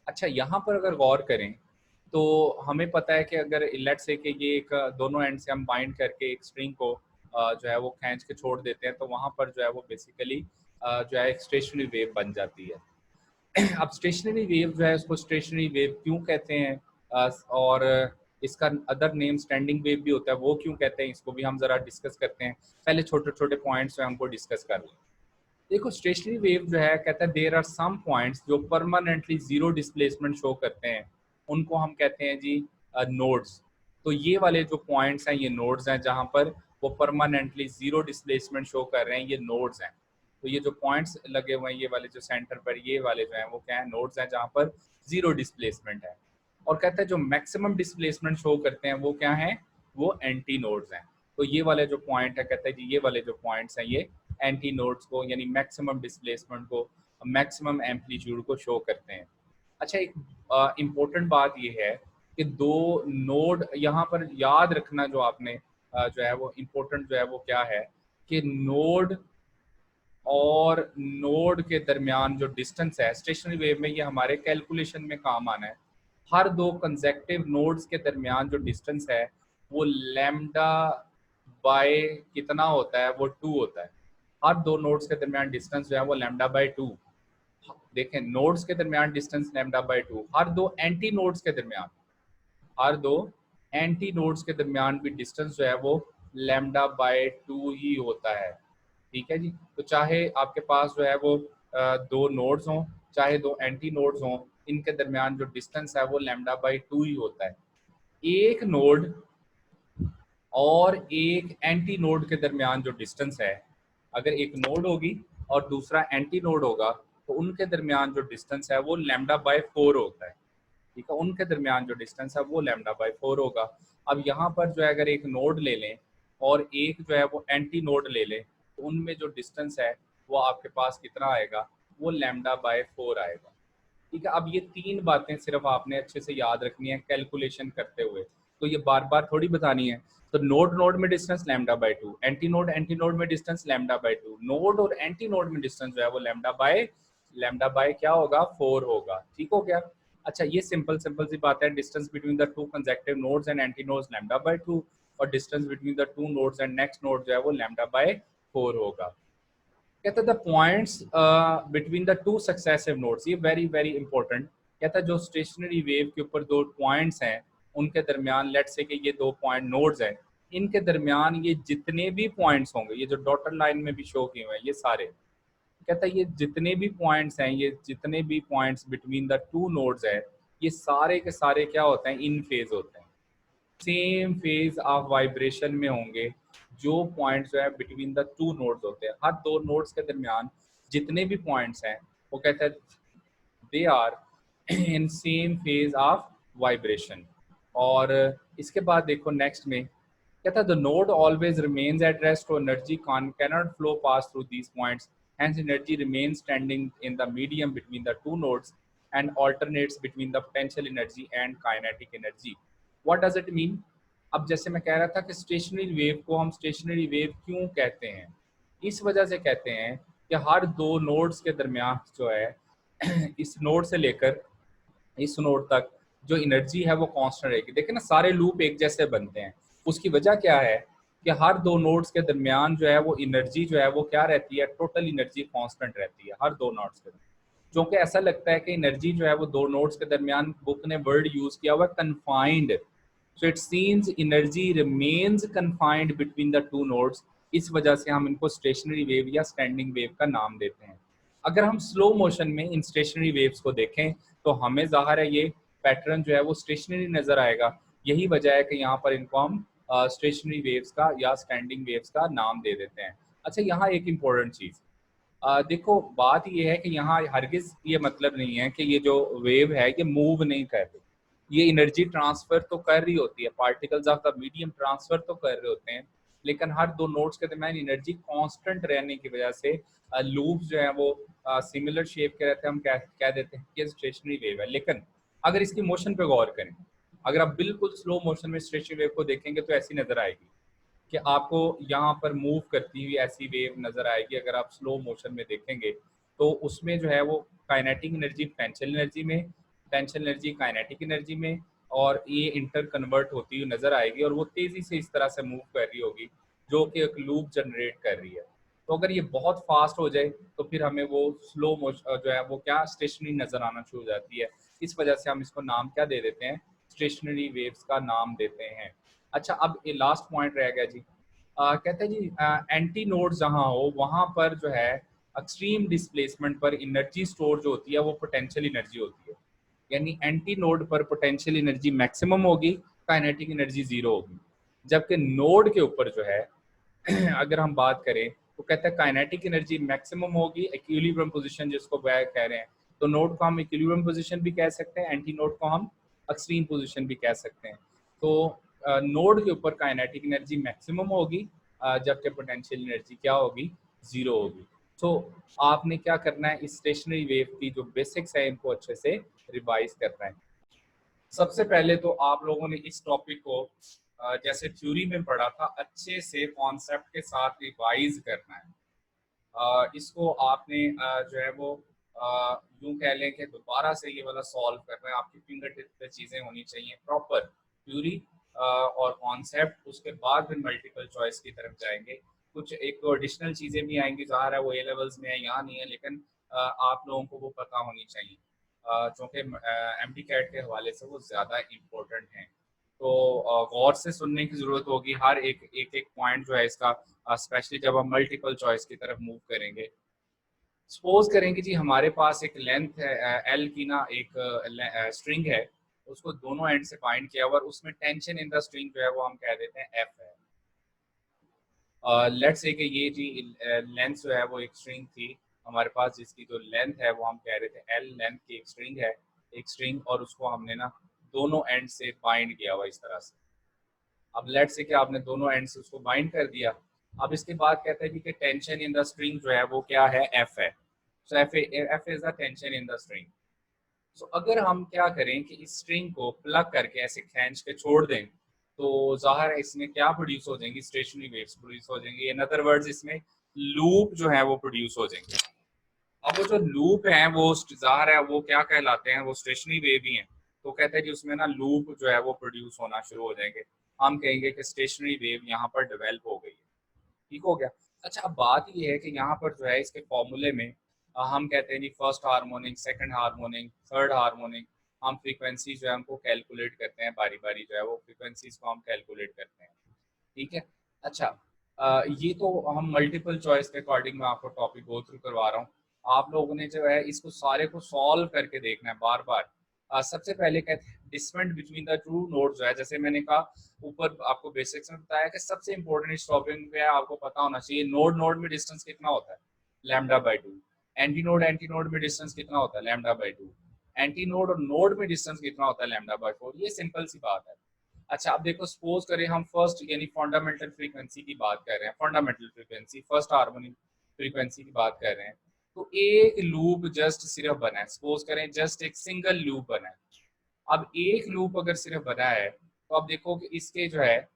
अच्छा, यहाँ पर अगर गौर करें तो हमें पता है कि अगर लेट्स से कि ये एक दोनों एंड से हम बाइंड करके एक स्ट्रिंग को जो है वो खींच के छोड़ देते हैं, तो वहां पर जो है वो बेसिकली जो है एक स्टेशनरी वेव बन जाती है। अब स्टेशनरी वेव जो है उसको स्टेशनरी वेव क्यों कहते हैं और इसका अदर नेम स्टैंडिंग वेव भी होता है, वो क्यों कहते हैं, इसको भी हम जरा डिस्कस करते हैं। पहले छोटे छोटे पॉइंट्स जो हमको डिस्कस कर लें। देखो, स्टेशनरी वेव जो है कहता है देयर आर सम पॉइंट्स जो परमानेंटली जीरो डिस्प्लेसमेंट शो करते हैं, उनको हम कहते हैं जी नोड्स। तो ये वाले जो पॉइंट्स हैं ये नोड्स हैं, जहां पर वो परमानेंटली जीरो डिस्प्लेसमेंट शो कर रहे हैं, ये नोड्स हैं। तो ये जो पॉइंट्स लगे हुए हैं ये वाले जो सेंटर पर, ये वाले जो हैं वो क्या है, नोड्स हैं जहां पर जीरो डिस्प्लेसमेंट है। और कहता है जो मैक्सिमम डिस्प्लेसमेंट शो करते हैं वो क्या है, वो एंटी नोड्स हैं। तो ये वाले जो पॉइंट है कहता है कि ये वाले जो पॉइंट्स हैं ये एंटी नोड्स को यानी मैक्सिमम डिस्प्लेसमेंट को, मैक्सिमम एम्पलीट्यूड को शो करते हैं। अच्छा, एक इम्पोर्टेंट बात ये है कि दो नोड यहाँ पर याद रखना, जो आपने जो है वो इम्पोर्टेंट जो है वो क्या है कि नोड और नोड के दरमियान जो डिस्टेंस है स्टेशनरी वेव में, ये हमारे कैलकुलेशन में काम आना है। हर दो कंसेक्टिव नोड्स के दरमियान जो डिस्टेंस है वो लैम्डा बाय कितना होता है, वो 2 होता है। हर दो नोड्स के दरमियान डिस्टेंस जो है वो लैम्डा बाय 2। देखें, नोड्स के दरमियान डिस्टेंस लैम्डा बाय 2, हर दो एंटी नोड्स के दरमियान, हर दो एंटी नोड्स के दरमियान भी डिस्टेंस जो है वो लैम्डा बाय 2 ही होता है। ठीक है जी। तो चाहे आपके पास जो है वो दो नोड्स हों, चाहे दो एंटी नोड्स हों, इनके दरमियान जो डिस्टेंस है वो लैम्डा बाय 2 ही होता है। एक नोड और एक एंटी नोड के दरमियान जो डिस्टेंस है, अगर एक नोड होगी और दूसरा एंटी नोड होगा, तो उनके दरमियान जो डिस्टेंस है वो लैम्डा बाय 4 होता है। ठीक है, उनके दरमियान जो डिस्टेंस है वो लैम्डा बाय 4 होगा। अब यहाँ पर जो है अगर एक नोड ले लें और एक जो है वो एंटी नोड ले लें, तो उनमें जो डिस्टेंस है वो आपके पास कितना आएगा, वो लैम्डा बाय 4 आएगा। ठीक है, अब ये तीन बातें सिर्फ आपने अच्छे से याद रखनी है कैलकुलेशन करते हुए, तो ये बार बार थोड़ी बतानी है। तो नोड नोड में distance lambda by 2, anti node में डिस्टेंस लैम्डा बाय 2, नोड और एंटी नोड में डिस्टेंस जो है वो लैम्डा बाय क्या होगा, 4 होगा। ठीक हो गया। अच्छा, ये सिंपल सिंपल सी बात है। Distance between the two consecutive nodes and anti nodes lambda by 2, और distance between the two nodes and next node जो है वो लैम्डा बाय 4 होगा। कहता है the points between the two successive nodes, ये वेरी वेरी इंपॉर्टेंट। कहता है जो स्टेशनरी वेव के ऊपर दो पॉइंट्स हैं उनके दरमियान, लेट्स से कि ये दो पॉइंट नोड्स हैं, इनके दरमियान ये जितने भी पॉइंट्स होंगे, ये जो डॉटेड लाइन में भी शो किए हुए हैं ये सारे, कहता है ये जितने भी पॉइंट्स हैं, ये जितने भी points between the two nodes है, ये सारे के सारे क्या होते हैं, इन फेज होते हैं, सेम फेज ऑफ वाइब्रेशन में होंगे। जो पॉइंट्स जो है बिटवीन द टू नोड्स होते हैं, हर दो नोड्स के दरमियान जितने भी पॉइंट्स हैं वो कहते हैं they are in same phase of vibration. और इसके बाद देखो नेक्स्ट में कहता है the node always remains at rest, और energy cannot flow pass through these points, hence energy remains standing in the medium between the two nodes and alternates between the potential energy and kinetic energy. What does it mean? अब जैसे मैं कह रहा था कि stationary wave को हम stationary wave क्यों कहते हैं, इस वजह से कहते हैं कि हर दो नोड्स के दरमियान जो है इस नोड से लेकर इस नोड तक जो एनर्जी है वो कांस्टेंट रहेगी। देखिए ना, सारे लूप एक जैसे बनते हैं। उसकी वजह क्या है कि हर दो नोड्स के दरमियान जो है वो एनर्जी जो है वो क्या रहती है, टोटल एनर्जी कांस्टेंट रहती है हर दो नोड्स के दरमियान। क्योंकि ऐसा लगता है कि एनर्जी जो है वो दो नोड्स के दरमियान, बुक ने वर्ड यूज किया हुआ confined, so it scenes energy remains confined between the two nodes. इस वजह से हम इनको स्टेशनरी वेव या स्टैंडिंग वेव का नाम देते हैं। अगर हम स्लो मोशन में इन स्टेशनरी वेव्स को देखें तो हमें ज़ाहिर है ये पैटर्न जो है वो स्टेशनरी नज़र आएगा। यही वजह है कि यहाँ पर इनको हम स्टेशनरी वेव्स का या स्टैंडिंग वेव्स का नाम दे देते हैं। अच्छा, यहाँ एक इम्पोर्टेंट चीज़, देखो बात ये है कि यहाँ हरगिज़ ये मतलब नहीं है कि ये जो वेव है ये मूव नहीं कर रही, ये एनर्जी ट्रांसफ़र तो कर रही होती है, particles of the medium transfer तो कर रहे होते हैं, लेकिन हर दो नोड्स के दरमियान एनर्जी कांस्टेंट रहने की वजह से लूप्स जो हैं वो सिमिलर शेप के रहते हैं, हम कह देते हैं कि स्टेशनरी वेव है। लेकिन अगर इसकी मोशन पे गौर करें, अगर आप बिल्कुल स्लो मोशन में स्टेशनरी वेव को देखेंगे तो ऐसी नज़र आएगी कि आपको यहाँ पर मूव करती हुई ऐसी वेव नज़र आएगी। अगर आप स्लो मोशन में देखेंगे तो उसमें जो है वो काइनेटिक एनर्जी पोटेंशियल एनर्जी में, पोटेंशियल एनर्जी काइनेटिक एनर्जी में, और ये इंटर कन्वर्ट होती हुई नज़र आएगी और वो तेज़ी से इस तरह से मूव कर रही होगी जो कि एक लूप जनरेट कर रही है। तो अगर ये बहुत फास्ट हो जाए तो फिर हमें वो स्लो मोशन जो है वो क्या स्टेशनरी नज़र आना शुरू हो जाती है। इस वजह से हम इसको नाम क्या दे देते हैं, स्टेशनरी वेव्स का नाम देते हैं। अच्छा, अब ये लास्ट पॉइंट रह गया जी, कहते हैं जी एंटी नोड जहाँ हो वहाँ पर जो है एक्सट्रीम डिस्प्लेसमेंट पर एनर्जी स्टोर जो होती है वो पोटेंशियल एनर्जी होती है, यानी एंटी नोड पर पोटेंशियल एनर्जी मैक्सिमम होगी, काइनेटिक एनर्जी जीरो होगी। जबकि नोड के ऊपर जो है अगर हम बात करें तो कहते हैं काइनेटिक एनर्जी मैक्सिमम होगी, इक्विलिब्रियम पोजीशन जिसको वह कह रहे हैं, तो नोड को हम इक्विलिब्रियम पोजीशन भी कह सकते हैं, एंटी नोड को हम एक्सट्रीम पोजीशन भी कह सकते हैं। तो नोड के ऊपर काइनेटिक एनर्जी मैक्सिमम होगी, जबकि पोटेंशियल एनर्जी क्या होगी, जीरो होगी। तो आपने क्या करना है, इस स्टेशनरी वेव की जो बेसिक्स है इनको अच्छे से रिवाइज करना है। सबसे पहले तो आप लोगों ने इस टॉपिक को जैसे थ्योरी में पढ़ा था अच्छे से कॉन्सेप्ट के साथ रिवाइज करना है। इसको आपने जो है वो यूं कह लें कि दोबारा से ये वाला सॉल्व करना है, आपकी फिंगर टिप पे चीज़ें होनी चाहिए प्रॉपर थ्योरी और कॉन्सेप्ट, उसके बाद फिर मल्टीपल चॉइस की तरफ जाएंगे। कुछ एक तो एडिशनल चीज़ें भी आएंगी, ज़ाहिर है वो ए लेवल्स में है यहाँ नहीं है, लेकिन आप लोगों को वो पता होनी चाहिए क्योंकि एमडी कैट के हवाले से वो ज़्यादा इम्पोर्टेंट हैं। तो गौर से सुनने की ज़रूरत होगी हर एक एक एक पॉइंट जो है इसका, स्पेशली जब हम मल्टीपल चॉइस की तरफ मूव करेंगे। सपोज करेंगे जी हमारे पास एक लेंथ है एल की ना, एक स्ट्रिंग है, उसको दोनों एंड से बाइंड किया हुआ और उसमें टेंशन इन द स्ट्रिंग जो है वो हम कह देते हैं एफ है। लेट्स से कि ये जी लेंथ जो है वो एक स्ट्रिंग थी हमारे पास, जिसकी जो लेंथ है वो हम कह रहे थे एल लेंथ की एक स्ट्रिंग है, एक स्ट्रिंग, और उसको हमने ना दोनों एंड से बाइंड किया हुआ इस तरह से। अब लेट्स से कि आपने दोनों एंड से उसको बाइंड कर दिया। अब इसके बाद कहते हैं कि टेंशन इन द स्ट्रिंग जो है वो क्या है, एफ है। So F is the tension in the string. So अगर हम क्या करें कि इस स्ट्रिंग को प्लग करके ऐसे खींच के छोड़ दें तो जाहिर है इसमें क्या प्रोड्यूस हो जाएंगी, स्टेशनरी वेव्स प्रोड्यूस हो जाएंगी। इन अदर वर्ड्स इसमें लूप जो है वो प्रोड्यूस हो जाएंगे। अब वो जो लूप है वो जार है वो क्या कहलाते हैं, वो स्टेशनरी वेव ही हैं। तो कहते हैं कि उसमें ना लूप जो है वो प्रोड्यूस होना शुरू हो जाएंगे, हम कहेंगे कि स्टेशनरी वेव यहाँ पर डेवलप हो गई है। ठीक हो गया। अच्छा, अब बात ये है कि यहाँ पर जो है इसके फॉर्मूले में हम कहते हैं जी first harmonic, second harmonic, third harmonic, हम फ्रीक्वेंसी जो है हमको कैलकुलेट करते हैं, बारी बारी जो है वो फ्रीक्वेंसीज को हम कैलकुलेट करते हैं। ठीक है। अच्छा, ये तो हम मल्टीपल चॉइस के अकॉर्डिंग मैं आपको टॉपिक गो थ्रू करवा रहा हूँ। आप लोगों ने जो है इसको सारे को सॉल्व करके देखना है बार बार। सबसे पहले कहते हैं distance between the two node जो है, जैसे मैंने कहा ऊपर आपको बेसिक्स में बताया कि सबसे इंपॉर्टेंट इस टॉपिक में आपको पता होना चाहिए नोड नोड में डिस्टेंस कितना होता है, lambda by two. Anti node में डिस्टेंस कितना होता है, lambda by two. Anti node और नोड में डिस्टेंस कितना होता है, लैम्डा बाई फोर। ये सिंपल सी बात है। अच्छा, अब देखो सपोज करें हम फर्स्ट यानी फंडामेंटल फ्रीक्वेंसी की बात कर रहे हैं, fundamental frequency first harmonic frequency की बात कर रहे हैं, तो एक लूप जस्ट सिर्फ बना है, सपोज करें जस्ट एक सिंगल लूप बना है। अब एक लूप अगर सिर्फ बना है तो अब देखो कि इसके जो है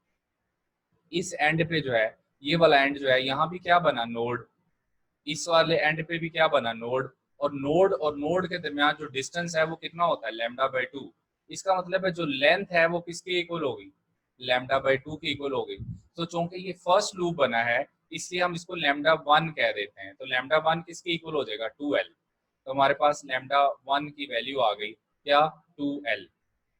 इस एंड पे जो है, ये वाला एंड जो है यहाँ भी क्या बना, नोड। इस वाले एंड पे भी क्या बना, नोड। और नोड के दरमियान जो डिस्टेंस है वो कितना होता है, लैम्डा बाई टू। इसका मतलब है जो लेंथ है वो किसके इक्वल होगी, लैम्डा बाई टू की इक्वल होगी। तो चूंकि ये फर्स्ट लूप बना है इसलिए हम इसको लैम्डा वन कह देते हैं, तो लैम्डा वन किसके इक्वल हो जाएगा, टू एल। तो हमारे पास लैम्डा वन की वैल्यू आ गई क्या, टू एल।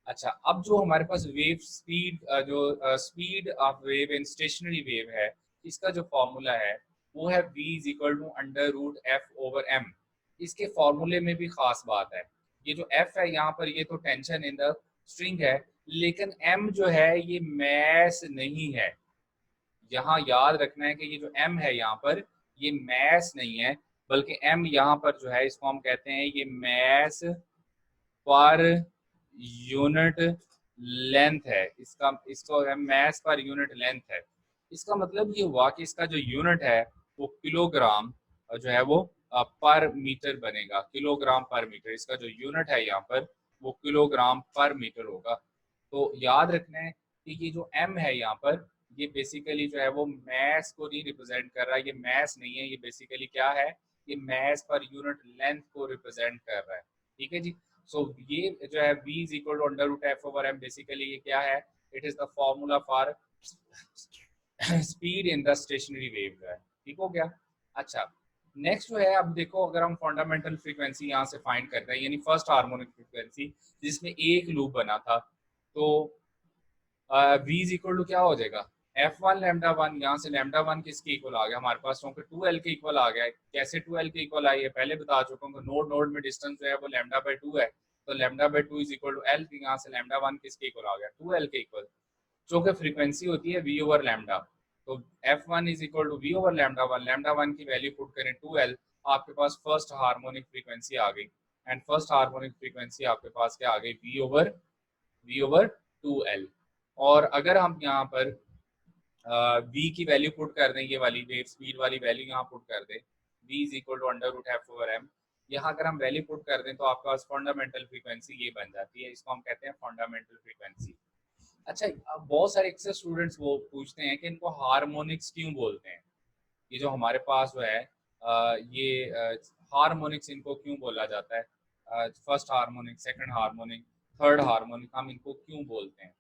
अच्छा, अब जो हमारे पास वेव स्पीड जो speed of wave in stationary wave है, इसका जो फॉर्मूला है वो है v is equal to under root F over M. इसके फॉर्मूले में भी खास बात है, ये जो f है यहाँ पर ये तो टेंशन इन द स्ट्रिंग है, लेकिन m जो है ये मैस नहीं है। यहाँ याद रखना है कि ये जो m है यहाँ पर ये मैस नहीं है, बल्कि m यहाँ पर जो है इसको हम कहते हैं ये मैस पर यूनिट लेंथ है, इसका इसको मैस पर यूनिट लेंथ है। इसका मतलब ये हुआ कि इसका जो यूनिट है वो किलोग्राम जो है वो पर मीटर बनेगा, किलोग्राम पर मीटर। इसका जो यूनिट है यहाँ पर वो किलोग्राम पर मीटर होगा। तो याद रखना है कि ये जो m है यहाँ पर ये बेसिकली जो है वो मैस को नहीं रिप्रेजेंट कर रहा है, ये मैस नहीं है, ये बेसिकली क्या है, ये मैस पर यूनिट लेंथ को रिप्रेजेंट कर रहा है। ठीक है जी। सो ये जो है v is equal to under root F over M, basically ये क्या है, it is the formula for speed in the stationary wave जो है। ठीक हो गया। अच्छा नेक्स्ट जो है, अब देखो अगर हम फंडामेंटल फ्रीक्वेंसी यहाँ से फाइंड करते हैं, यानी फर्स्ट हार्मोनिक फ्रीक्वेंसी जिसमें एक लूप बना था, तो v इज इक्वल टू क्या हो जाएगा, f1 लैम्डा वन, यहाँ से लैम्डा वन किसके इक्वल आ गया हमारे पास, क्योंकि 2l के इक्वल आ गया है। कैसे 2l के इक्वल आई है पहले बता चुका हूँ, नोड नोड में डिस्टेंस जो है वो लैम्डा बाई 2 है, तो lambda by 2 is equal to l, यहाँ से लैम्डा वन किसके इक्वल आ गया, 2l के इक्वल, जो कि फ्रीक्वेंसी होती है v ओवर लैम्डा। तो f1 is equal to v over lambda one, lambda one की वैल्यू पुट करें 2l, आपके पास फर्स्ट हार्मोनिक फ्रीक्वेंसी आ गई। एंड फर्स्ट हार्मोनिक फ्रीक्वेंसी आपके पास क्या आ गई, v ओवर 2l। और अगर हम यहाँ पर v की वैल्यू पुट कर दें, ये वाली वेव स्पीड वाली वैल्यू यहाँ पुट कर दें, v is equal to under root F over M, यहाँ अगर हम वैल्यू पुट कर दें तो आपके पास फंडामेंटल फ्रीक्वेंसी ये बन जाती है, इसको हम कहते हैं फंडामेंटल फ्रीक्वेंसी। अच्छा अब बहुत सारे एक्सेस स्टूडेंट्स वो पूछते हैं कि इनको हार्मोनिक्स क्यों बोलते हैं, ये जो हमारे पास जो है ये हार्मोनिक्स इनको क्यों बोला जाता है, first harmonic, second harmonic, third harmonic, हम इनको क्यों बोलते हैं।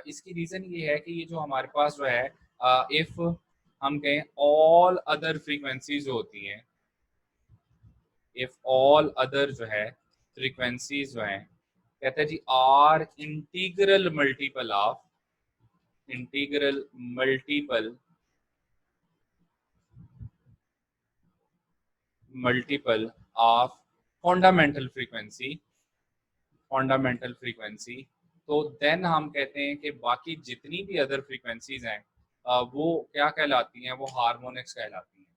इसकी रीज़न ये है कि ये जो हमारे पास जो है इफ़ हम कहें ऑल अदर फ्रीक्वेंसीज होती हैं, इफ़ ऑल अदर जो है फ्रीक्वेंसीज जो हैं, कहते हैं जी are integral multiple of fundamental frequency, तो देन हम कहते हैं कि बाकी जितनी भी अदर फ्रीक्वेंसीज हैं वो क्या कहलाती हैं, वो हार्मोनिक्स कहलाती हैं।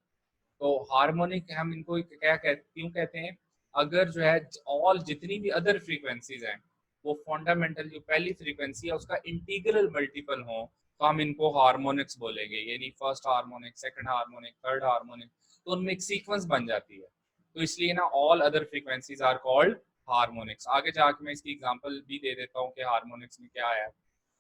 तो हार्मोनिक हम इनको क्यों कहते हैं, अगर जो है ऑल जितनी भी अदर फ्रीक्वेंसीज हैं वो फंडामेंटल जो पहली फ्रीक्वेंसी है उसका इंटीग्रल मल्टीपल हो, तो हम इनको हार्मोनिक्स बोलेंगे, यानी first harmonic, second harmonic, third harmonic, तो उनमें एक सीक्वेंस बन जाती है। तो इसलिए ना all other frequencies are called harmonics. आगे जाके मैं इसकी एग्जांपल भी दे देता हूँ कि हार्मोनिक्स में क्या है।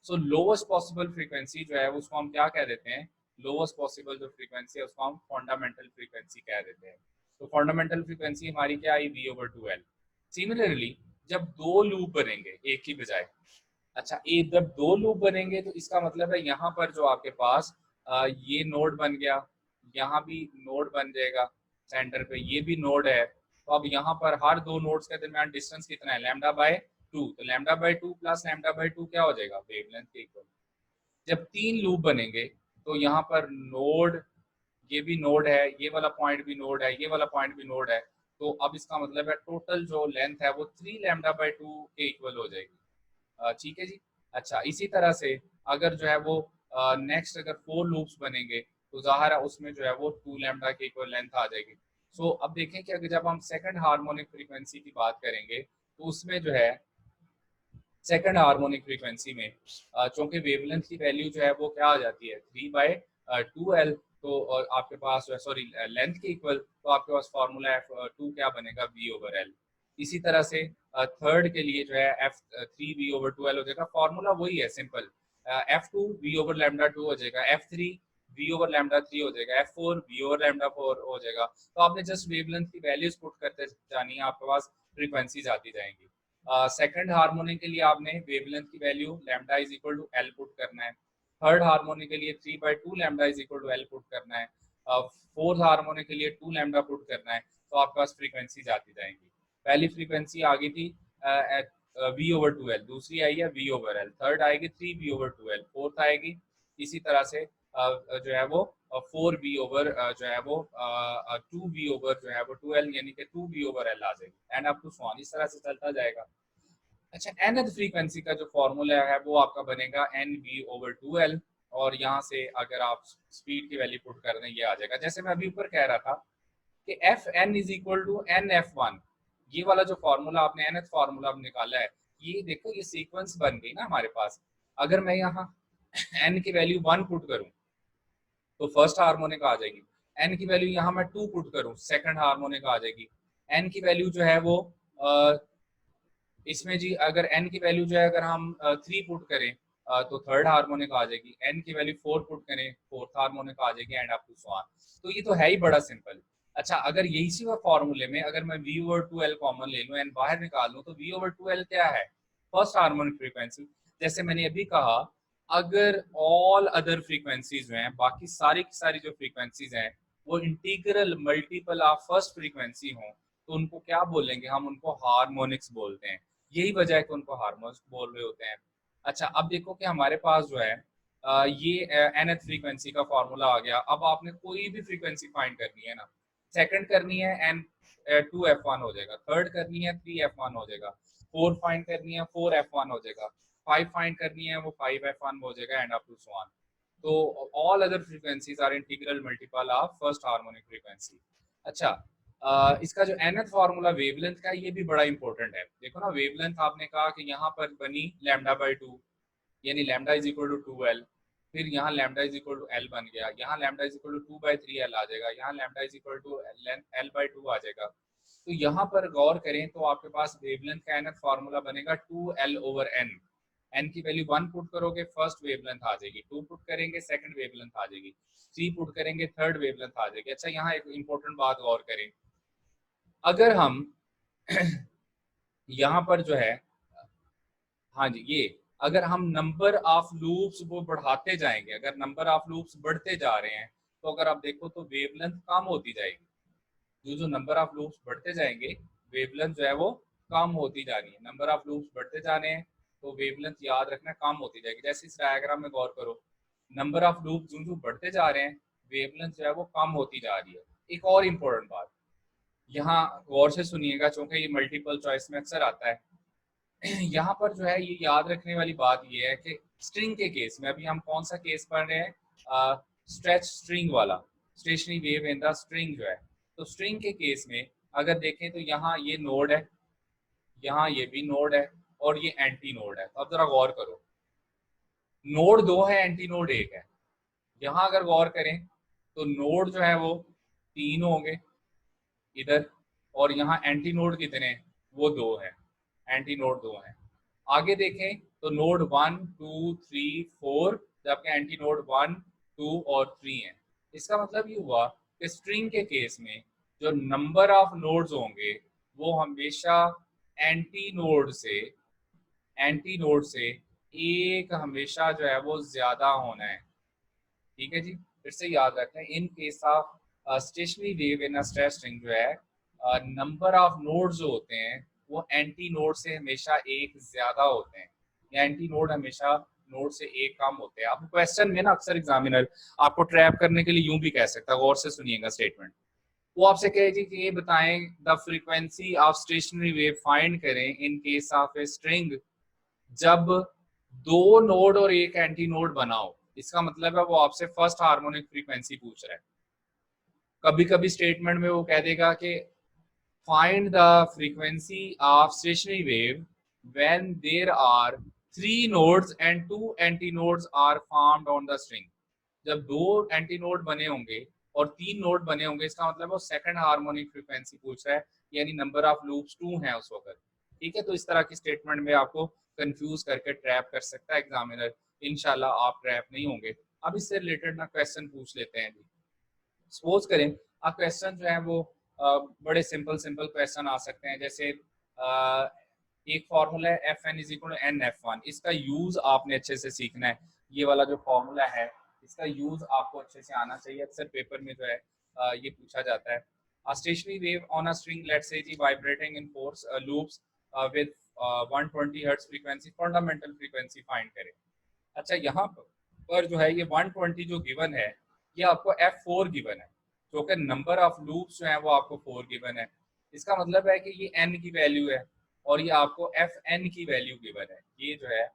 सो लोवेस्ट पॉसिबल फ्रीक्वेंसी जो है उसको हम क्या कह देते हैं, लोवेस्ट पॉसिबल जो फ्रीक्वेंसी है उसको हम फंडामेंटल फ्रीक्वेंसी कह देते हैं। तो फंडामेंटल फ्रीक्वेंसी हमारी क्या आई, v ओवर 2l। सिमिलरली जब दो लूप बनेंगे एक ही बजाय, अच्छा एक जब दो लूप बनेंगे तो इसका मतलब है यहाँ पर जो आपके पास ये नोड बन गया, यहाँ भी नोड बन जाएगा, सेंटर पे ये भी नोड है, तो अब यहाँ पर हर दो नोड्स के दरमियान डिस्टेंस कितना है, लैम्डा बाय 2, तो lambda by 2 plus lambda by 2 क्या हो जाएगा, वेवलेंथ के इक्वल। जब तीन लूप बनेंगे तो यहाँ पर नोड, ये भी नोड है, ये वाला पॉइंट भी नोड है, ये वाला पॉइंट भी नोड है, तो अब इसका मतलब है टोटल जो लेंथ है वो 3 लैम्डा बाय 2 के इक्वल हो जाएगी। ठीक है जी। अच्छा इसी तरह से अगर जो है वो नेक्स्ट अगर 4 लूप्स बनेंगे तो जाहिर है उसमें जो है वो 2 लैम्डा के इक्वल लेंथ आ जाएगी। सो अब देखें कि अगर जब हम सेकंड हार्मोनिक फ्रीक्वेंसी की बात करेंगे तो उसमें जो है सेकंड हार्मोनिक फ्रीक्वेंसी में चूंकि वेवलेंथ की वैल्यू जो है वो क्या आ जाती है 3/2l, तो आपके पास सॉरी लेंथ के इक्वल, तो आपके पास फार्मूला f2 क्या बनेगा, v ओवर एल। इसी तरह से थर्ड के लिए जो है f3 v ओवर 2l हो जाएगा, फार्मूला वही है simple, f2 v over lambda 2 हो जाएगा, f3 v ओवर लैम्डा 3 हो जाएगा, f4 v ओवर लैम्डा 4 हो जाएगा। तो आपने जस्ट वेवलेंथ की वैल्यूज पुट करते जानी है, आपके पास फ्रीक्वेंसीज आती जाएंगी। सेकंड हार्मोनिक के लिए आपने वेवलेंथ की value lambda is equal to L put करना है, थर्ड हार्मोनिक के लिए 3/2 lambda is equal to L put करना है, फोर्थ हार्मोनिक के लिए 2 लैम्डा पुट करना है, तो आपके पास फ्रीक्वेंसी आती जाएंगी। पहली फ्रीक्वेंसी आ गई थी v ओवर 2l, दूसरी आई है v ओवर l, थर्ड आएगी 3v ओवर 2l, फोर्थ आएगी इसी तरह से जो है वो 4v ओवर जो है वो 2v ओवर जो है वो 2l, यानी कि 2v ओवर l आ जाएगी, and up to so on, इस तरह से चलता जाएगा। अच्छा nth फ्रीक्वेंसी का जो फॉर्मूला है वो आपका बनेगा nv ओवर 2l, और यहाँ से अगर आप स्पीड की वैल्यू पुट कर दें ये आ जाएगा। जैसे मैं अभी ऊपर कह रहा था कि F N is equal to N F one, ये वाला जो फॉर्मूला आपने एनथ फॉर्मूला निकाला है, ये देखो ये सीक्वेंस बन गई ना हमारे पास। अगर मैं यहाँ एन की वैल्यू 1 पुट करूं तो फर्स्ट हार्मोनिक आ जाएगी, एन की वैल्यू यहाँ मैं 2 पुट करूं सेकंड हार्मोनिक आ जाएगी, एन की वैल्यू जो है वो इसमें जी अगर एन की वैल्यू जो है अगर हम 3 पुट करें तो थर्ड हार्मोनिक आ जाएगी, एन की वैल्यू 4 पुट करें फोर्थ हार्मोनिक आ जाएगी and up to so on. तो ये तो है ही बड़ा सिंपल। अच्छा अगर यही सी फॉर्मूले में अगर मैं v ओवर 2l कॉमन ले लूं एंड बाहर निकाल लूं तो v ओवर 2l क्या है, फर्स्ट हार्मोनिक फ्रीक्वेंसी। जैसे मैंने अभी कहा अगर ऑल अदर फ्रीक्वेंसीज हैं, बाकी सारी की सारी जो फ्रीक्वेंसीज हैं वो integral multiple of first frequency हों तो उनको क्या बोलेंगे, हम उनको हार्मोनिक्स बोलते हैं। यही वजह है कि उनको हार्मोनिक्स बोल रहे होते हैं। अच्छा अब देखो कि हमारे पास जो है ये nth फ्रीक्वेंसी का फॉर्मूला आ गया। अब आपने कोई भी फ्रीक्वेंसी फाइंड करनी है ना, सेकंड करनी है एन 2f1 हो जाएगा, थर्ड करनी है 3f1 हो जाएगा, फोर्थ फाइंड करनी है 4f1 हो जाएगा, फाइव फाइंड करनी है वो 5f1 हो जाएगा and up to so on. तो all other frequencies are integral multiple of first harmonic frequency. अच्छा इसका जो nth फार्मूला वेवलेंथ का ये भी बड़ा इंपॉर्टेंट है। देखो ना वेवलेंथ आपने कहा कि यहाँ पर बनी लैम्डा बाई 2 यानी lambda is equal to 2l, फिर यहाँ lambda is equal to l बन गया, यहाँ lambda is equal to 2/3l आ जाएगा, यहाँ lambda is equal to l/2 आ जाएगा। तो यहाँ पर गौर करें तो आपके पास वेवलेंथ का nth फार्मूला बनेगा 2l ओवर n। एन की वैल्यू 1 पुट करोगे फर्स्ट वेवलेंथ आ जाएगी, 2 पुट करेंगे सेकंड वेवलेंथ आ जाएगी, 3 पुट करेंगे थर्ड वेवलेंथ आ जाएगी। अच्छा यहाँ एक इंपॉर्टेंट बात गौर करें, अगर हम यहाँ पर जो है हाँ जी ये अगर हम नंबर ऑफ लूप्स वो बढ़ाते जाएंगे, अगर नंबर ऑफ लूप्स बढ़ते जा रहे हैं तो अगर आप देखो तो वेवलेंथ कम होती जाएगी। जो जो नंबर ऑफ लूप्स बढ़ते जाएंगे वेवलेंथ जो है वो कम होती जा रही है। नंबर ऑफ लूप्स बढ़ते जाने हैं तो वेवलेंथ याद रखना कम होती जाएगी। जैसे इस डायग्राम में गौर करो, नंबर ऑफ लूप जो जो बढ़ते जा रहे हैं वेवलेंथ जो है वो कम होती जा रही है। एक और इम्पोर्टेंट बात यहाँ गौर से सुनिएगा क्योंकि ये मल्टीपल चॉइस में अक्सर आता है। यहाँ पर जो है ये याद रखने वाली बात ये है कि स्ट्रिंग के केस में, अभी हम कौन सा केस पढ़ रहे हैं, स्ट्रेच स्ट्रिंग वाला, stationery wave in the string जो है। तो स्ट्रिंग के केस में अगर देखें तो यहाँ ये नोड है, यहाँ ये भी नोड है और ये एंटी नोड है। तो अब जरा गौर करो, नोड 2 है एंटी नोड 1 है। यहाँ अगर गौर करें तो नोड जो है वो 3 होंगे इधर, और यहाँ एंटी नोड कितने, वो 2 है, एंटी नोड 2 है। आगे देखें तो नोड 1 2 3 4, जबकि एंटी नोड 1 2 और 3 है। इसका मतलब ये हुआ कि स्ट्रिंग के केस में जो नंबर ऑफ नोड्स होंगे वो हमेशा एंटी नोड से एक हमेशा जो है वो ज्यादा होना है। ठीक है जी, फिर से याद रखें इन case of stationary wave in stretch string जो है नंबर ऑफ नोड्स जो होते हैं वो एंटी नोड से हमेशा एक ज्यादा होते हैं, या एंटी नोड हमेशा नोड से एक कम होते हैं। अब क्वेश्चन में ना अक्सर एग्जामिनर आपको ट्रैप करने के लिए यूं भी कह सकता है, गौर से सुनिएगा स्टेटमेंट, वो आपसे कहे जी कि ये बताएं the frequency of stationary wave find करें in case of a string जब 2 नोड और एक एंटी नोड बनाओ। इसका मतलब है वो आपसे फर्स्ट हार्मोनिक फ्रीक्वेंसी पूछ रहा है। कभी कभी स्टेटमेंट में वो कह देगा कि find the frequency of stationary wave when there are 3 nodes and 2 antinodes are formed on the string. जब 2 एंटी नोड बने होंगे और 3 नोड बने होंगे, इसका मतलब वो सेकंड हार्मोनिक फ्रीक्वेंसी पूछ रहा है, यानी नंबर ऑफ लूप्स 2 है उस वक्त। ठीक है, तो इस तरह की स्टेटमेंट में आपको कंफ्यूज करके ट्रैप कर सकता है एग्जामिनर। इंशाल्लाह आप ट्रैप नहीं होंगे। अब इससे रिलेटेड ना क्वेश्चन पूछ लेते हैं जी। सपोज करें अब क्वेश्चन जो है वो बड़े सिंपल सिंपल क्वेश्चन आ सकते हैं। जैसे एक फॉर्मूला है F N is equal to N F one, इसका यूज आपने अच्छे से सीखना है। ये वाला जो फॉर्मूला है इसका यूज आपको अच्छे से आना चाहिए। अक्सर पेपर में जो है ये पूछा जाता है। A stationary wave on a string, let's say, vibrating in four loops with 120 hertz frequency, fundamental frequency find करें। अच्छा यहाँ पर जो है ये 120 जो गिवन है ये आपको F4 गिवन है, जो कि नंबर ऑफ लूप्स जो है वो आपको 4 गिवन है। इसका मतलब है कि ये n की वैल्यू है और ये आपको Fn की वैल्यू गिवन है। ये जो है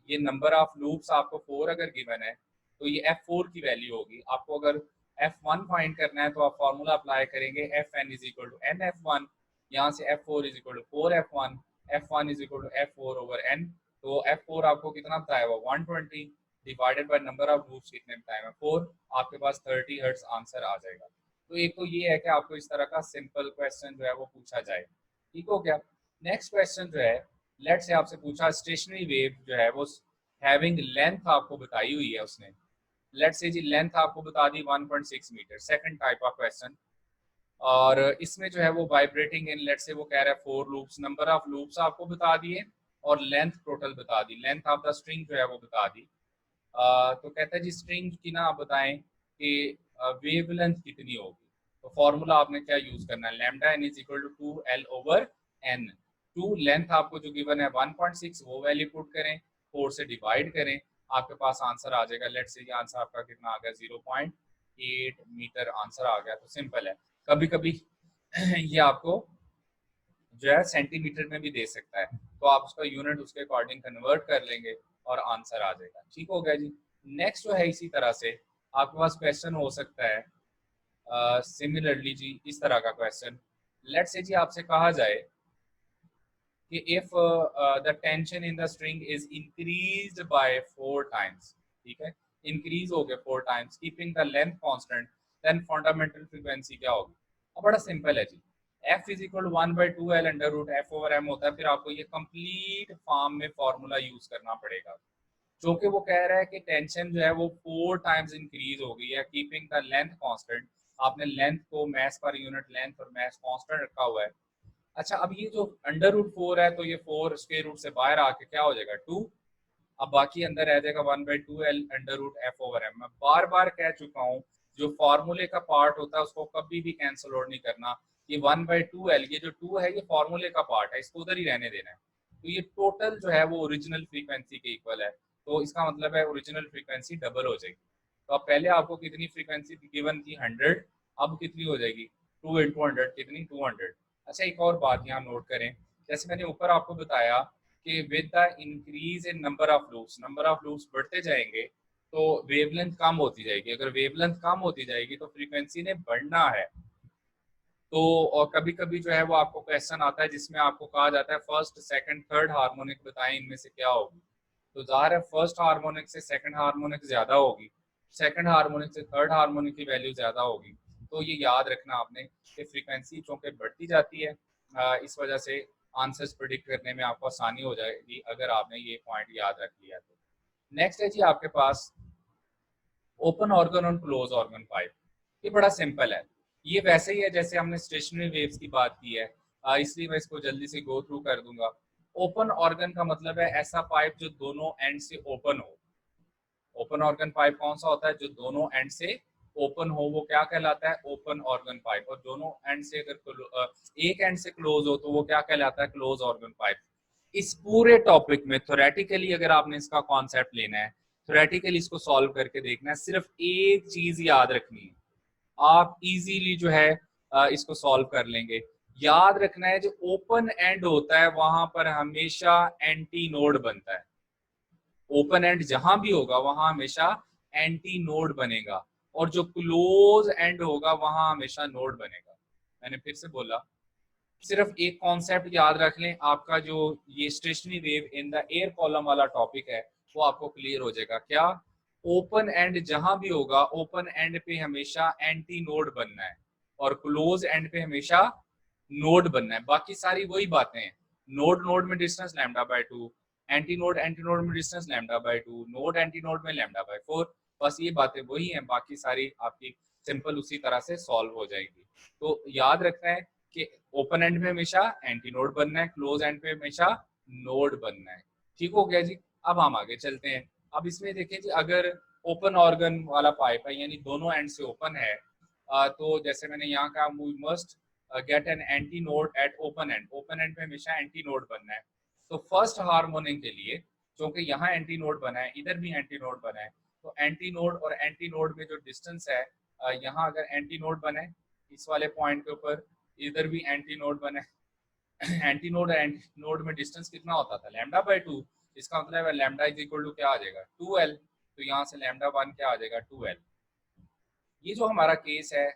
ये नंबर ऑफ लूप्स आपको 4 अगर गिवन है तो ये F4 की वैल्यू होगी। आपको अगर F1 फाइंड करना है तो आप फॉर्मूला अप्लाई करेंगे Fn is equal to N F1, यहाँ से F4 is equal to 4F1, F1 is equal to F4 over n। तो F4 आपको कितना बताया हुआ 120 divided by number of loops कितने बताए हुए 4, आपके पास 30 हर्ट्ज आंसर आ जाएगा। तो एक तो ये है कि आपको इस तरह का सिंपल क्वेश्चन जो है वो पूछा जाए, ठीक हो गया। नेक्स्ट क्वेश्चन जो है लेट से आपसे पूछा स्टेशनरी वेव जो है वो हैविंग लेंथ आपको बताई हुई है उसने, लेट से जी लेंथ आपको बता दी 1.6 metre, second type of question. और इसमें जो है वो वाइब्रेटिंग इन लेट से वो कह रहा है 4 लूप्स, नंबर ऑफ लूप्स आपको बता दिए और लेंथ टोटल बता दी, लेंथ ऑफ द स्ट्रिंग जो है वो बता दी। तो कहता है जी स्ट्रिंग की ना आप बताएं कि वेवलेंथ कितनी होगी। तो फॉर्मूला आपने क्या यूज करना है, lambda N is equal to 2l over n। 2 length आपको जो गिवन है 1.6 वो वैल्यू पुट करें, 4 से डिवाइड करें, आपके पास आंसर आ जाएगा। लेट्स से आंसर आपका कितना आ गया 0.8 मीटर आंसर आ गया। तो सिंपल है, कभी कभी ये आपको जो है सेंटीमीटर में भी दे सकता है, तो आप उसका यूनिट उसके अकॉर्डिंग कन्वर्ट कर लेंगे और आंसर आ जाएगा, ठीक हो गया जी। नेक्स्ट जो है इसी तरह से आपके पास क्वेश्चन हो सकता है सिमिलरली जी इस तरह का क्वेश्चन, लेट्स से जी आपसे कहा जाए कि if the tension in the string is increased by 4 times, ठीक है, इंक्रीज हो गया 4 times keeping the length constant, then fundamental frequency क्या होगी। अब बड़ा सिंपल है जी, f is equal to 1/2l under root f over m होता है, फिर आपको ये कंप्लीट फॉर्म में फॉर्मूला यूज करना पड़ेगा, क्योंकि वो कह रहा है कि टेंशन जो है वो 4 टाइम्स इंक्रीज हो गई है कीपिंग द लेंथ कांस्टेंट। आपने लेंथ को मैस पर यूनिट लेंथ और मैस कांस्टेंट रखा हुआ है। अच्छा, अब ये जो अंडर रूट 4 है तो ये 4 स्क्वायर रूट से बाहर आके क्या हो जाएगा 2, अब बाकी अंदर रह जाएगा 1/2l under root f over m। मैं बार बार कह चुका हूँ जो फॉर्मूले का पार्ट होता है उसको कभी भी कैंसिल आउट नहीं करना। ये 1/2l ये जो 2 है ये फॉर्मूले का पार्ट है, इसको उधर ही रहने देना है। तो ये टोटल जो है वो ओरिजिनल फ्रीक्वेंसी के इक्वल है, तो इसका मतलब है ओरिजिनल फ्रीक्वेंसी डबल हो जाएगी। तो अब पहले आपको कितनी फ्रीक्वेंसी गिवन थी 100, अब कितनी हो जाएगी 2 इंटू 100 कितनी 200। अच्छा, एक और बात यहाँ नोट करें, जैसे मैंने ऊपर आपको बताया कि with the increase in number of loops बढ़ते जाएंगे तो वेवलेंथ कम होती जाएगी। अगर वेवलेंथ कम होती जाएगी तो फ्रीक्वेंसी ने बढ़ना है। तो और कभी कभी जो है वो आपको क्वेश्चन आता है जिसमें आपको कहा जाता है फर्स्ट सेकंड थर्ड हार्मोनिक बताएं इनमें से क्या होगी। तो जाहिर है फर्स्ट हार्मोनिक से सेकंड हार्मोनिक ज्यादा होगी, सेकंड हार्मोनिक से थर्ड हार्मोनिक की वैल्यू ज्यादा होगी। तो ये याद रखना आपने कि फ्रीक्वेंसी चूंकि बढ़ती जाती है, इस वजह से आंसर्स प्रिडिक्ट करने में आपको आसानी हो जाएगी अगर आपने ये पॉइंट याद रख लिया तो। नेक्स्ट है जी आपके पास ओपन ऑर्गन और क्लोज ऑर्गन पाइप। ये बड़ा सिंपल है, ये वैसे ही है जैसे हमने स्टेशनरी वेव्स की बात की है, इसलिए मैं इसको जल्दी से गो थ्रू कर दूंगा। ओपन ऑर्गन का मतलब है ऐसा पाइप जो दोनों एंड से ओपन हो। ओपन ऑर्गन पाइप कौन सा होता है, जो दोनों एंड से ओपन हो, वो क्या कहलाता है ओपन ऑर्गन पाइप। और दोनों एंड से अगर एक एंड से क्लोज हो तो वो क्या कहलाता है क्लोज ऑर्गन पाइप। इस पूरे टॉपिक में थ्योरेटिकली अगर आपने इसका कॉन्सेप्ट लेना है, थ्योरेटिकली इसको सॉल्व करके देखना है, सिर्फ एक चीज याद रखनी है, आप इजीली जो है इसको सॉल्व कर लेंगे। याद रखना है जो ओपन एंड होता है वहां पर हमेशा एंटी नोड बनता है। ओपन एंड जहां भी होगा वहां हमेशा एंटी नोड बनेगा, और जो क्लोज एंड होगा वहां हमेशा नोड बनेगा। मैंने फिर से बोला, सिर्फ एक कॉन्सेप्ट याद रख लें, आपका जो ये stationery wave in the air column वाला टॉपिक है वो आपको क्लियर हो जाएगा। क्या, ओपन एंड जहां भी होगा ओपन एंड पे हमेशा एंटी नोड बनना है और क्लोज एंड पे हमेशा नोड बनना है। बाकी सारी वही बातें हैं, नोड नोड में डिस्टेंस λ/2, एंटी नोड में डिस्टेंस λ/2, नोड एंटी नोड में λ/4, बस ये बातें वही हैं, बाकी सारी आपकी सिंपल उसी तरह से सॉल्व हो जाएगी। तो याद रखना है कि ओपन एंड में हमेशा एंटी नोड बनना है, क्लोज एंड पे हमेशा नोड बनना है। ठीक हो गया जी। अब हम आगे चलते हैं। अब इसमें देखिए जी, अगर ओपन ऑर्गन वाला पाइप है यानी दोनों एंड से ओपन है, तो जैसे मैंने यहाँ कहा we must get an antinode at open end, open end पे हमेशा एंटी नोड बनना है। तो फर्स्ट हार्मोनिक के लिए क्योंकि यहाँ एंटी नोड बना है इधर भी एंटी नोड बना है, तो एंटी नोड और एंटी नोड में जो डिस्टेंस है, यहाँ अगर एंटी नोड बने इस वाले पॉइंट के ऊपर, इधर भी एंटी नोड बने, एंटी नोड एंटी नोड में डिस्टेंस कितना होता था λ/2, इसका मतलब है λ इज इक्वल टू क्या आ जाएगा 2l। तो यहाँ से लैम्डा 1 क्या आ जाएगा 2L। ये जो हमारा केस है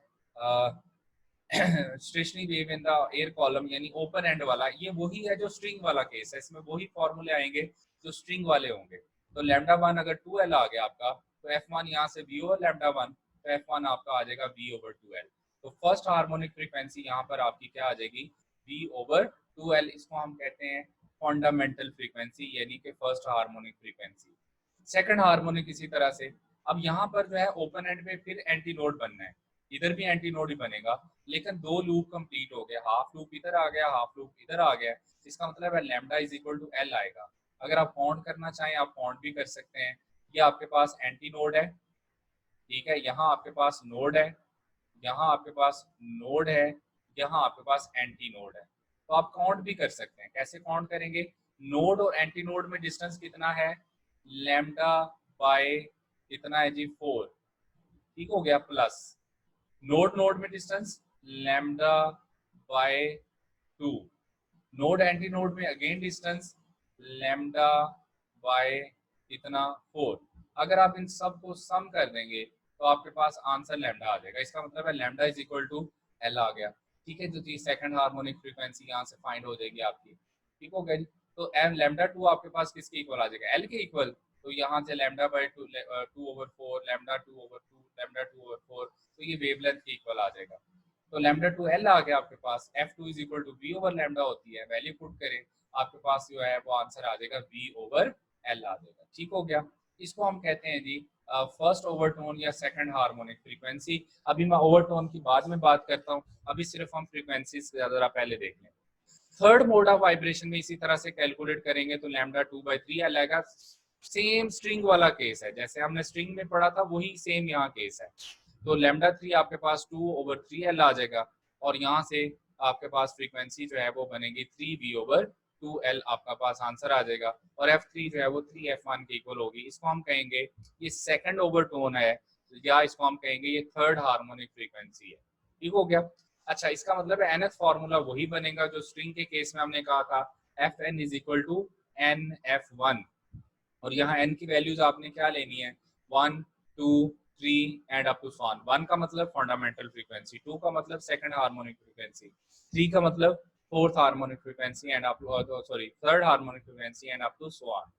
stationery wave in the air column यानी ओपन एंड वाला, ये वही है जो स्ट्रिंग वाला केस है, इसमें वही फॉर्मूले आएंगे जो स्ट्रिंग वाले होंगे। तो लैम्डा 1 अगर 2L आ गया आपका, तो F1 यहाँ से V ओवर लैम्डा 1, तो F1 आपका आ जाएगा V ओवर 2L। तो फर्स्ट हार्मोनिक फ्रीक्वेंसी यहाँ पर आपकी क्या आ जाएगी V ओवर 2L। इसको हम कहते हैं फंडामेंटल फ्रीक्वेंसी यानी कि first harmonic frequency. Second harmonic इसी तरह से। अब यहाँ पर जो है ओपन एंड में फिर एंटी नोड बनना है, इधर भी एंटी नोड ही बनेगा, लेकिन दो लूप कंप्लीट हो गया, हाफ लूप इधर आ गया, हाफ लूप इधर आ गया। इसका मतलब है lambda is equal to L आएगा। अगर आप काउंट करना चाहें आप काउंट भी कर सकते हैं। ये आपके पास एंटी नोड है, ठीक है, यहाँ आपके पास नोड है, यहाँ आपके पास नोड है, यहाँ आपके पास एंटी नोड है। तो आप काउंट भी कर सकते हैं। कैसे काउंट करेंगे? नोड और एंटी नोड में डिस्टेंस कितना है? लैम्डा बाय कितना है जी 4, ठीक हो गया, प्लस नोड नोड में distance lambda by 2, node anti node में अगेन डिस्टेंस लैम्डा बाय कितना 4। अगर आप इन सब को सम कर देंगे तो आपके पास आंसर लैम्डा आ जाएगा। इसका मतलब है lambda is equal to L आ गया, ठीक है। तो जी सेकंड हार्मोनिक फ्रीक्वेंसी यहाँ से फाइंड हो जाएगी आपकी, ठीक हो गया जी। तो एम लैम्डा 2 आपके पास किसके इक्वल आ जाएगा? एल के इक्वल। तो यहाँ से lambda by 2 over 4, lambda 2 over 2, lambda 2 over 4, तो ये वेवलेंथ के इक्वल आ जाएगा। तो लैम्डा 2 एल आ गया आपके पास। F2 is equal to V over lambda होती है, वैल्यू पुट करें आपके पास जो है वो आंसर आ जाएगा वी ओवर एल आ जाएगा, ठीक हो गया। इसको हम कहते हैं जी फर्स्ट ओवरटोन या सेकंड हार्मोनिक फ्रीक्वेंसी। अभी मैं ओवरटोन की बाद में बात करता हूँ, अभी सिर्फ हम फ्रीक्वेंसी जरा पहले देख लें। थर्ड मोड ऑफ वाइब्रेशन में इसी तरह से कैलकुलेट करेंगे तो लैम्डा 2/3 आएगा। सेम स्ट्रिंग वाला केस है, जैसे हमने स्ट्रिंग में पढ़ा था वही सेम यहाँ केस है। तो लैम्डा 3 आपके पास 2/3L आ जाएगा, और यहाँ से आपके पास फ्रीक्वेंसी जो है वो बनेगी 3V/2L, आपका पास आंसर आ जाएगा। और F3 जो है वो 3F1 के इक्वल होगी। इसको हम कहेंगे ये सेकंड ओवरटोन है, या इसको हम कहेंगे ये थर्ड हार्मोनिक फ्रीक्वेंसी है, ठीक हो गया। अच्छा, इसका मतलब है nth फॉर्मूला वही बनेगा जो स्ट्रिंग के केस में हमने कहा था, Fn is equal to NF1। और यहाँ n की वैल्यूज आपने क्या लेनी है? 1, 2, 3 एंड अप टू सॉन। 1 का मतलब फंडामेंटल फ्रीक्वेंसी, 2 का मतलब सेकंड हार्मोनिक फ्रीक्वेंसी, 3 का मतलब fourth harmonic frequency and up sorry third harmonic frequency and up to so on.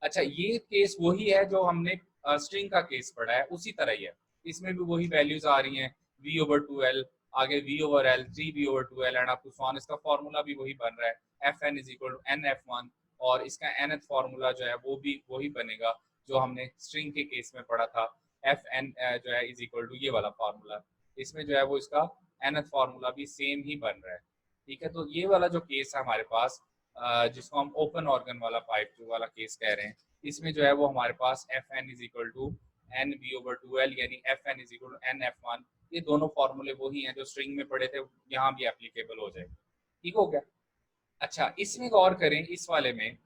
अच्छा, ये केस वही है जो हमने स्ट्रिंग का केस पढ़ा है, उसी तरह ही है। इसमें भी वही वैल्यूज आ रही हैं, V/2L, आगे V/L, 3V/2L and up to so on. इसका फॉर्मूला भी वही बन रहा है, Fn is equal to NF1, और इसका nth फॉर्मूला जो है वो भी वही बनेगा जो हमने स्ट्रिंग के केस में पढ़ा था। Fn जो है इज इक्वल टू ये वाला फॉर्मूला, इसमें जो है वो इसका nth फॉर्मूला भी सेम ही बन रहा है, ठीक है। तो ये वाला जो केस है हमारे पास, जिसको हम ओपन ऑर्गन वाला पाइप वाला केस कह रहे हैं, इसमें जो है वो हमारे पास Fn is equal to NV/2L यानी Fn is equal to NF1। ये दोनों फॉर्मूले वही हैं जो स्ट्रिंग में पढ़े थे, यहाँ भी एप्लीकेबल हो जाएगा, ठीक हो गया। अच्छा, इसमें गौर करें इस वाले में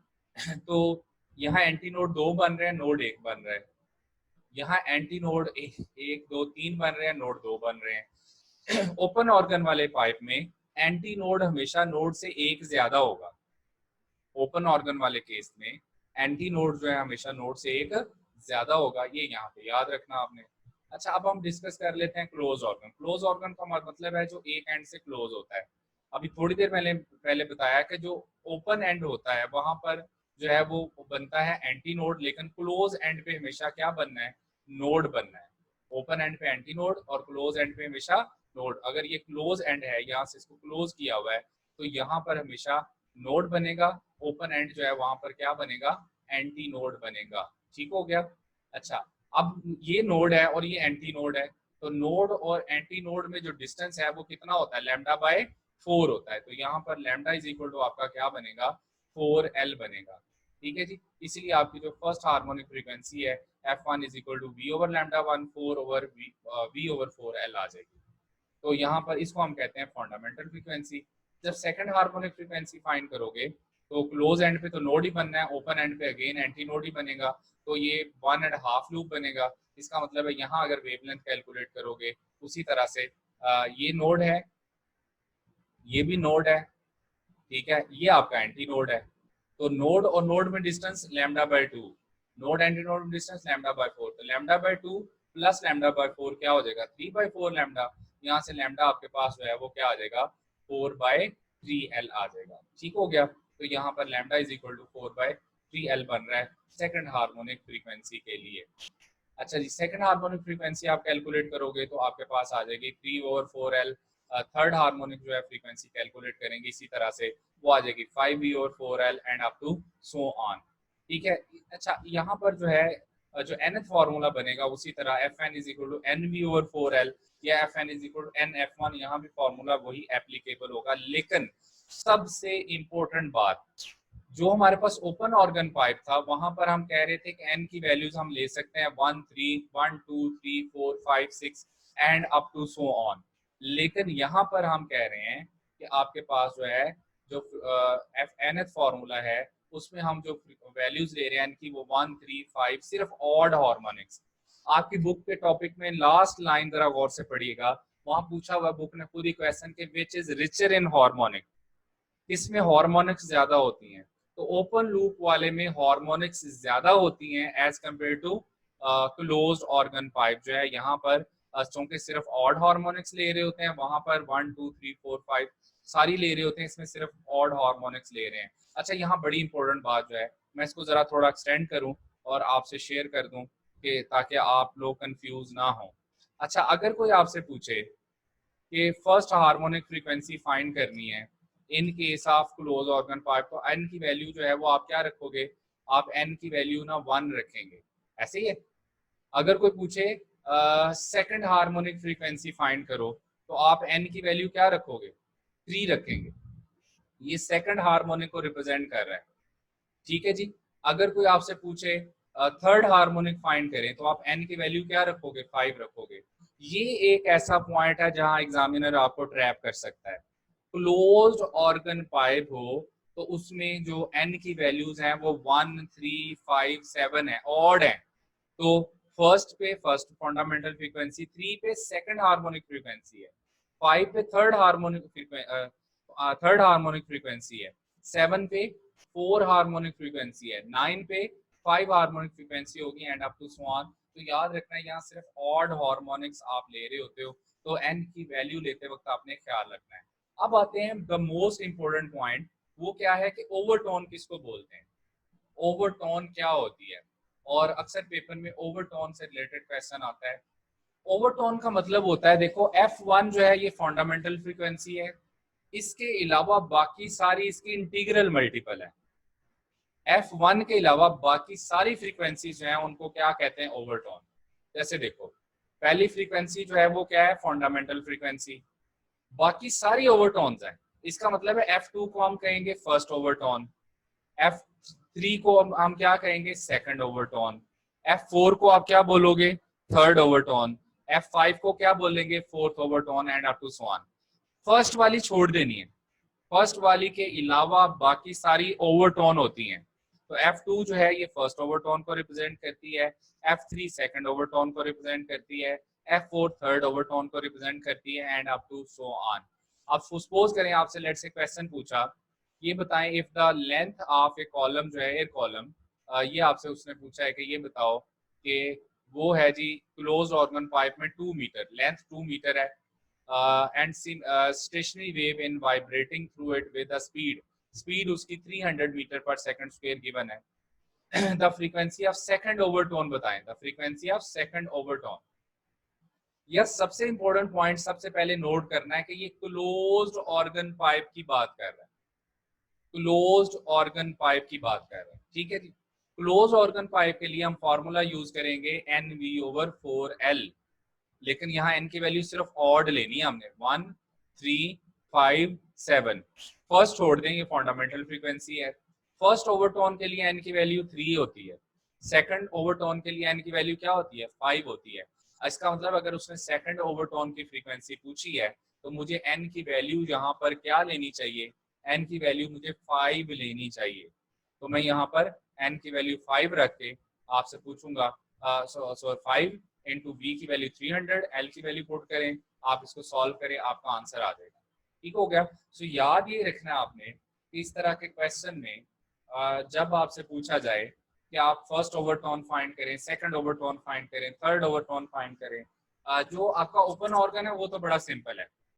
तो यहाँ एंटी नोड 2 बन रहे हैं, नोड 1 बन रहा है। यहाँ एंटी नोड 1, 2, 3 बन रहे हैं, नोड 2 बन रहे हैं। ओपन ऑर्गन वाले पाइप में एंटी नोड हमेशा नोड से एक ज्यादा होगा। ओपन ऑर्गन वाले केस में एंटी नोड जो है हमेशा नोड से एक ज्यादा होगा, ये यहाँ पे याद रखना आपने। अच्छा, अब हम डिस्कस कर लेते हैं क्लोज ऑर्गन। क्लोज ऑर्गन का मतलब है जो एक एंड से क्लोज होता है। अभी थोड़ी देर पहले बताया कि जो ओपन एंड होता है वहां पर जो है वो बनता है एंटी नोड, लेकिन क्लोज एंड पे हमेशा क्या बनना है? नोड बनना है। ओपन एंड पे एंटी नोड और क्लोज एंड पे हमेशा नोड। अगर ये क्लोज एंड है, यहाँ से इसको क्लोज किया हुआ है, तो यहाँ पर हमेशा नोड बनेगा। ओपन एंड जो है वहां पर क्या बनेगा? एंटी नोड बनेगा, ठीक हो गया। अच्छा, अब ये नोड है और ये एंटी नोड है, तो नोड और एंटी नोड में जो डिस्टेंस है वो कितना होता है? λ/4 होता है। तो यहाँ पर लैम्डा इज इक्वल टू आपका क्या बनेगा? 4L बनेगा, ठीक है जी। इसलिए आपकी जो फर्स्ट हार्मोनिक फ्रीक्वेंसी है F1 is equal to V/λ1 4/V/4L आ जाएगी। तो यहाँ पर इसको हम कहते हैं फंडामेंटल फ्रीक्वेंसी। जब सेकंड हार्मोनिक फ्रीक्वेंसी फाइंड करोगे तो क्लोज एंड पे तो नोड ही बनना है, ओपन एंड पे अगेन एंटी नोड ही बनेगा, तो ये 1.5 लूप बनेगा। इसका मतलब है यहाँ अगर वेवलेंथ कैलकुलेट करोगे उसी तरह से ये नोड है, ये भी नोड है, ठीक है, ये आपका एंटी नोड है। तो नोड और नोड में distance λ/2, node anti node distance lambda by 4, तो lambda by 2 plus lambda by 4 क्या हो जाएगा 3/4 लैम्डा। यहाँ से लैम्डा आपके पास जो है वो क्या आ जाएगा 4/3L आ जाएगा। ठीक हो गया, तो यहाँ पर lambda is equal to 4/3L बन रहा है सेकंड हार्मोनिक फ्रीक्वेंसी के लिए। अच्छा जी, सेकंड हार्मोनिक फ्रीक्वेंसी आप कैलकुलेट करोगे तो आपके पास आ जाएगी 3/4L। थर्ड हार्मोनिक जो है फ्रीक्वेंसी कैलकुलेट करेंगे इसी तरह से, वो आ जाएगी 5/4L and up to so on. ठीक है। अच्छा, यहाँ पर जो है जो nth फार्मूला बनेगा उसी तरह Fn is equal to Nv/4L या Fn is equal to Nf1, यहाँ भी फार्मूला वही एप्लीकेबल होगा। लेकिन सबसे इंपॉर्टेंट बात, जो हमारे पास ओपन ऑर्गन पाइप था वहां पर हम कह रहे थे कि एन की वैल्यूज हम ले सकते हैं 1 3 1 2 3 4 5 6 and up to so on. लेकिन यहाँ पर हम कह रहे हैं कि आपके पास जो है जो एफ एन एथ फॉर्मूला है उसमें हम जो वैल्यूज ले रहे हैं इनकी वो 1 3 5 सिर्फ ऑड हार्मोनिक्स। आपकी बुक के टॉपिक में लास्ट लाइन जरा गौर से पढ़िएगा, वहां पूछा हुआ बुक ने पूरी क्वेश्चन के which is richer in harmonic, इसमें हार्मोनिक्स ज्यादा होती हैं। तो ओपन लूप वाले में हार्मोनिक्स ज्यादा होती हैं as compare to closed organ pipe जो है। यहाँ पर चूंकि सिर्फ ऑड हार्मोनिक्स ले रहे होते हैं, वहां पर 1 2 3 4 5 सारी ले रहे होते हैं, इसमें सिर्फ ऑड हार्मोनिक्स ले रहे हैं। अच्छा, यहाँ बड़ी इंपॉर्टेंट बात जो है, मैं इसको जरा थोड़ा एक्सटेंड करूं और आपसे शेयर कर दूं कि ताकि आप लोग कंफ्यूज ना हो। अच्छा, अगर कोई आपसे पूछे कि फर्स्ट हार्मोनिक फ्रीक्वेंसी फाइंड करनी है इन case of close organ pipe, तो एन की वैल्यू जो है वो आप क्या रखोगे, आप एन की वैल्यू ना 1 रखेंगे, ऐसे ही है। अगर कोई पूछे सेकंड हार्मोनिक फ्रीक्वेंसी फाइंड करो, तो आप एन की वैल्यू क्या रखोगे 3 रखेंगे। ये सेकंड हार्मोनिक को रिप्रेजेंट कर रहा है। ठीक है जी। अगर कोई आपसे पूछे थर्ड हार्मोनिक फाइंड करें, तो आप एन की वैल्यू क्या रखोगे 5 रखोगे। ये एक ऐसा पॉइंट है जहां एग्जामिनर आपको ट्रैप कर सकता है। क्लोज्ड ऑर्गन पाइप हो तो उसमें जो एन की वैल्यूज हैं वो 1 3 5 7 है, ऑड है। तो फर्स्ट पे फर्स्ट फंडामेंटल फ्रीक्वेंसी, 3 पे सेकंड हार्मोनिक फ्रीक्वेंसी है, 5 पे थर्ड हार्मोनिक फ्रीक्वेंसी है, 7 पे 4 हार्मोनिक फ्रीक्वेंसी है, 9 पे 5 हार्मोनिक फ्रीक्वेंसी होगी and up to so on. तो याद रखना है यहाँ सिर्फ ऑड हार्मोनिक्स आप ले रहे होते हो, तो एन की वैल्यू लेते वक्त आपने ख्याल रखना है। अब आते हैं द मोस्ट इंपोर्टेंट पॉइंट, वो क्या है कि ओवरटोन किसको बोलते हैं, ओवरटोन क्या होती है। और अक्सर पेपर में ओवरटोन से रिलेटेड क्वेश्चन आता है। ओवरटोन का मतलब होता है, देखो F1 जो है ये फंडामेंटल फ्रीक्वेंसी है, इसके अलावा बाकी सारी इसकी इंटीग्रल मल्टीपल है। F1 के अलावा बाकी सारी फ्रीक्वेंसी जो है उनको क्या कहते हैं ओवरटोन। जैसे देखो, पहली फ्रीक्वेंसी जो है वो क्या है फंडामेंटल फ्रीक्वेंसी, बाकी सारी ओवरटोन्स हैं। इसका मतलब है F2 को हम कहेंगे फर्स्ट ओवरटोन, F3 को हम क्या कहेंगे सेकंड ओवरटोन, F4 को आप क्या बोलोगे थर्ड ओवरटोन, F5 को क्या बोलेंगे fourth overtone and up to so on. First वाली छोड़ देनी है, फर्स्ट वाली के अलावा बाकी सारी ओवरटोन होती हैं। तो F2 जो है ये फर्स्ट ओवरटोन को रिप्रेजेंट करती है, F3 सेकंड ओवरटोन को रिप्रेजेंट करती है, F4 थर्ड ओवरटोन को रिप्रेजेंट करती है and up to so on. अब सपोज करें आपसे लेट से क्वेश्चन पूछा, ये बताएं if the length of a column जो है एयर कॉलम, ये आपसे उसने पूछा है कि ये बताओ कि वो है जी क्लोज ऑर्गन पाइप में 2 मीटर लेंथ 2 मीटर है and stationary wave in vibrating through it with a speed उसकी 300 मीटर पर सेकंड स्क्वायर गिवन है। The frequency of second overtone बताएं, the frequency of second overtone. यह सबसे इंपॉर्टेंट पॉइंट सबसे पहले नोट करना है कि ये क्लोज्ड ऑर्गन पाइप की बात कर रहा है, क्लोज्ड ऑर्गन पाइप की बात कर रहे हैं। ठीक है जी। क्लोज ऑर्गन पाइप के लिए हम फॉर्मूला यूज करेंगे NV/4L, लेकिन यहाँ n की वैल्यू सिर्फ ऑड लेनी है हमने 1 3 5 7। फर्स्ट छोड़ देंगे, फंडामेंटल फ्रीक्वेंसी है। फर्स्ट ओवरटोन के लिए n की वैल्यू 3 होती है, सेकंड ओवरटोन के लिए n की वैल्यू क्या होती है 5 होती है। इसका मतलब अगर उसने सेकंड ओवरटोन की फ्रीक्वेंसी पूछी है तो मुझे n की वैल्यू यहाँ पर क्या लेनी चाहिए, n की वैल्यू मुझे 5 लेनी चाहिए। तो मैं यहाँ पर n की वैल्यू 5 रख के आपसे पूछूंगा 5 इंटू बी की वैल्यू 300, एल की वैल्यू पुट करें, आप इसको सॉल्व करें, आपका आंसर आ जाएगा। ठीक हो गया। सो याद ये रखना आपने कि इस तरह के क्वेश्चन में जब आपसे पूछा जाए कि आप फर्स्ट ओवरटोन फाइंड करें, सेकंड ओवरटोन फाइंड करें, थर्ड ओवरटोन फाइंड करें। जो आपका ओपन ऑर्गन है वो तो बड़ा सिंपल है,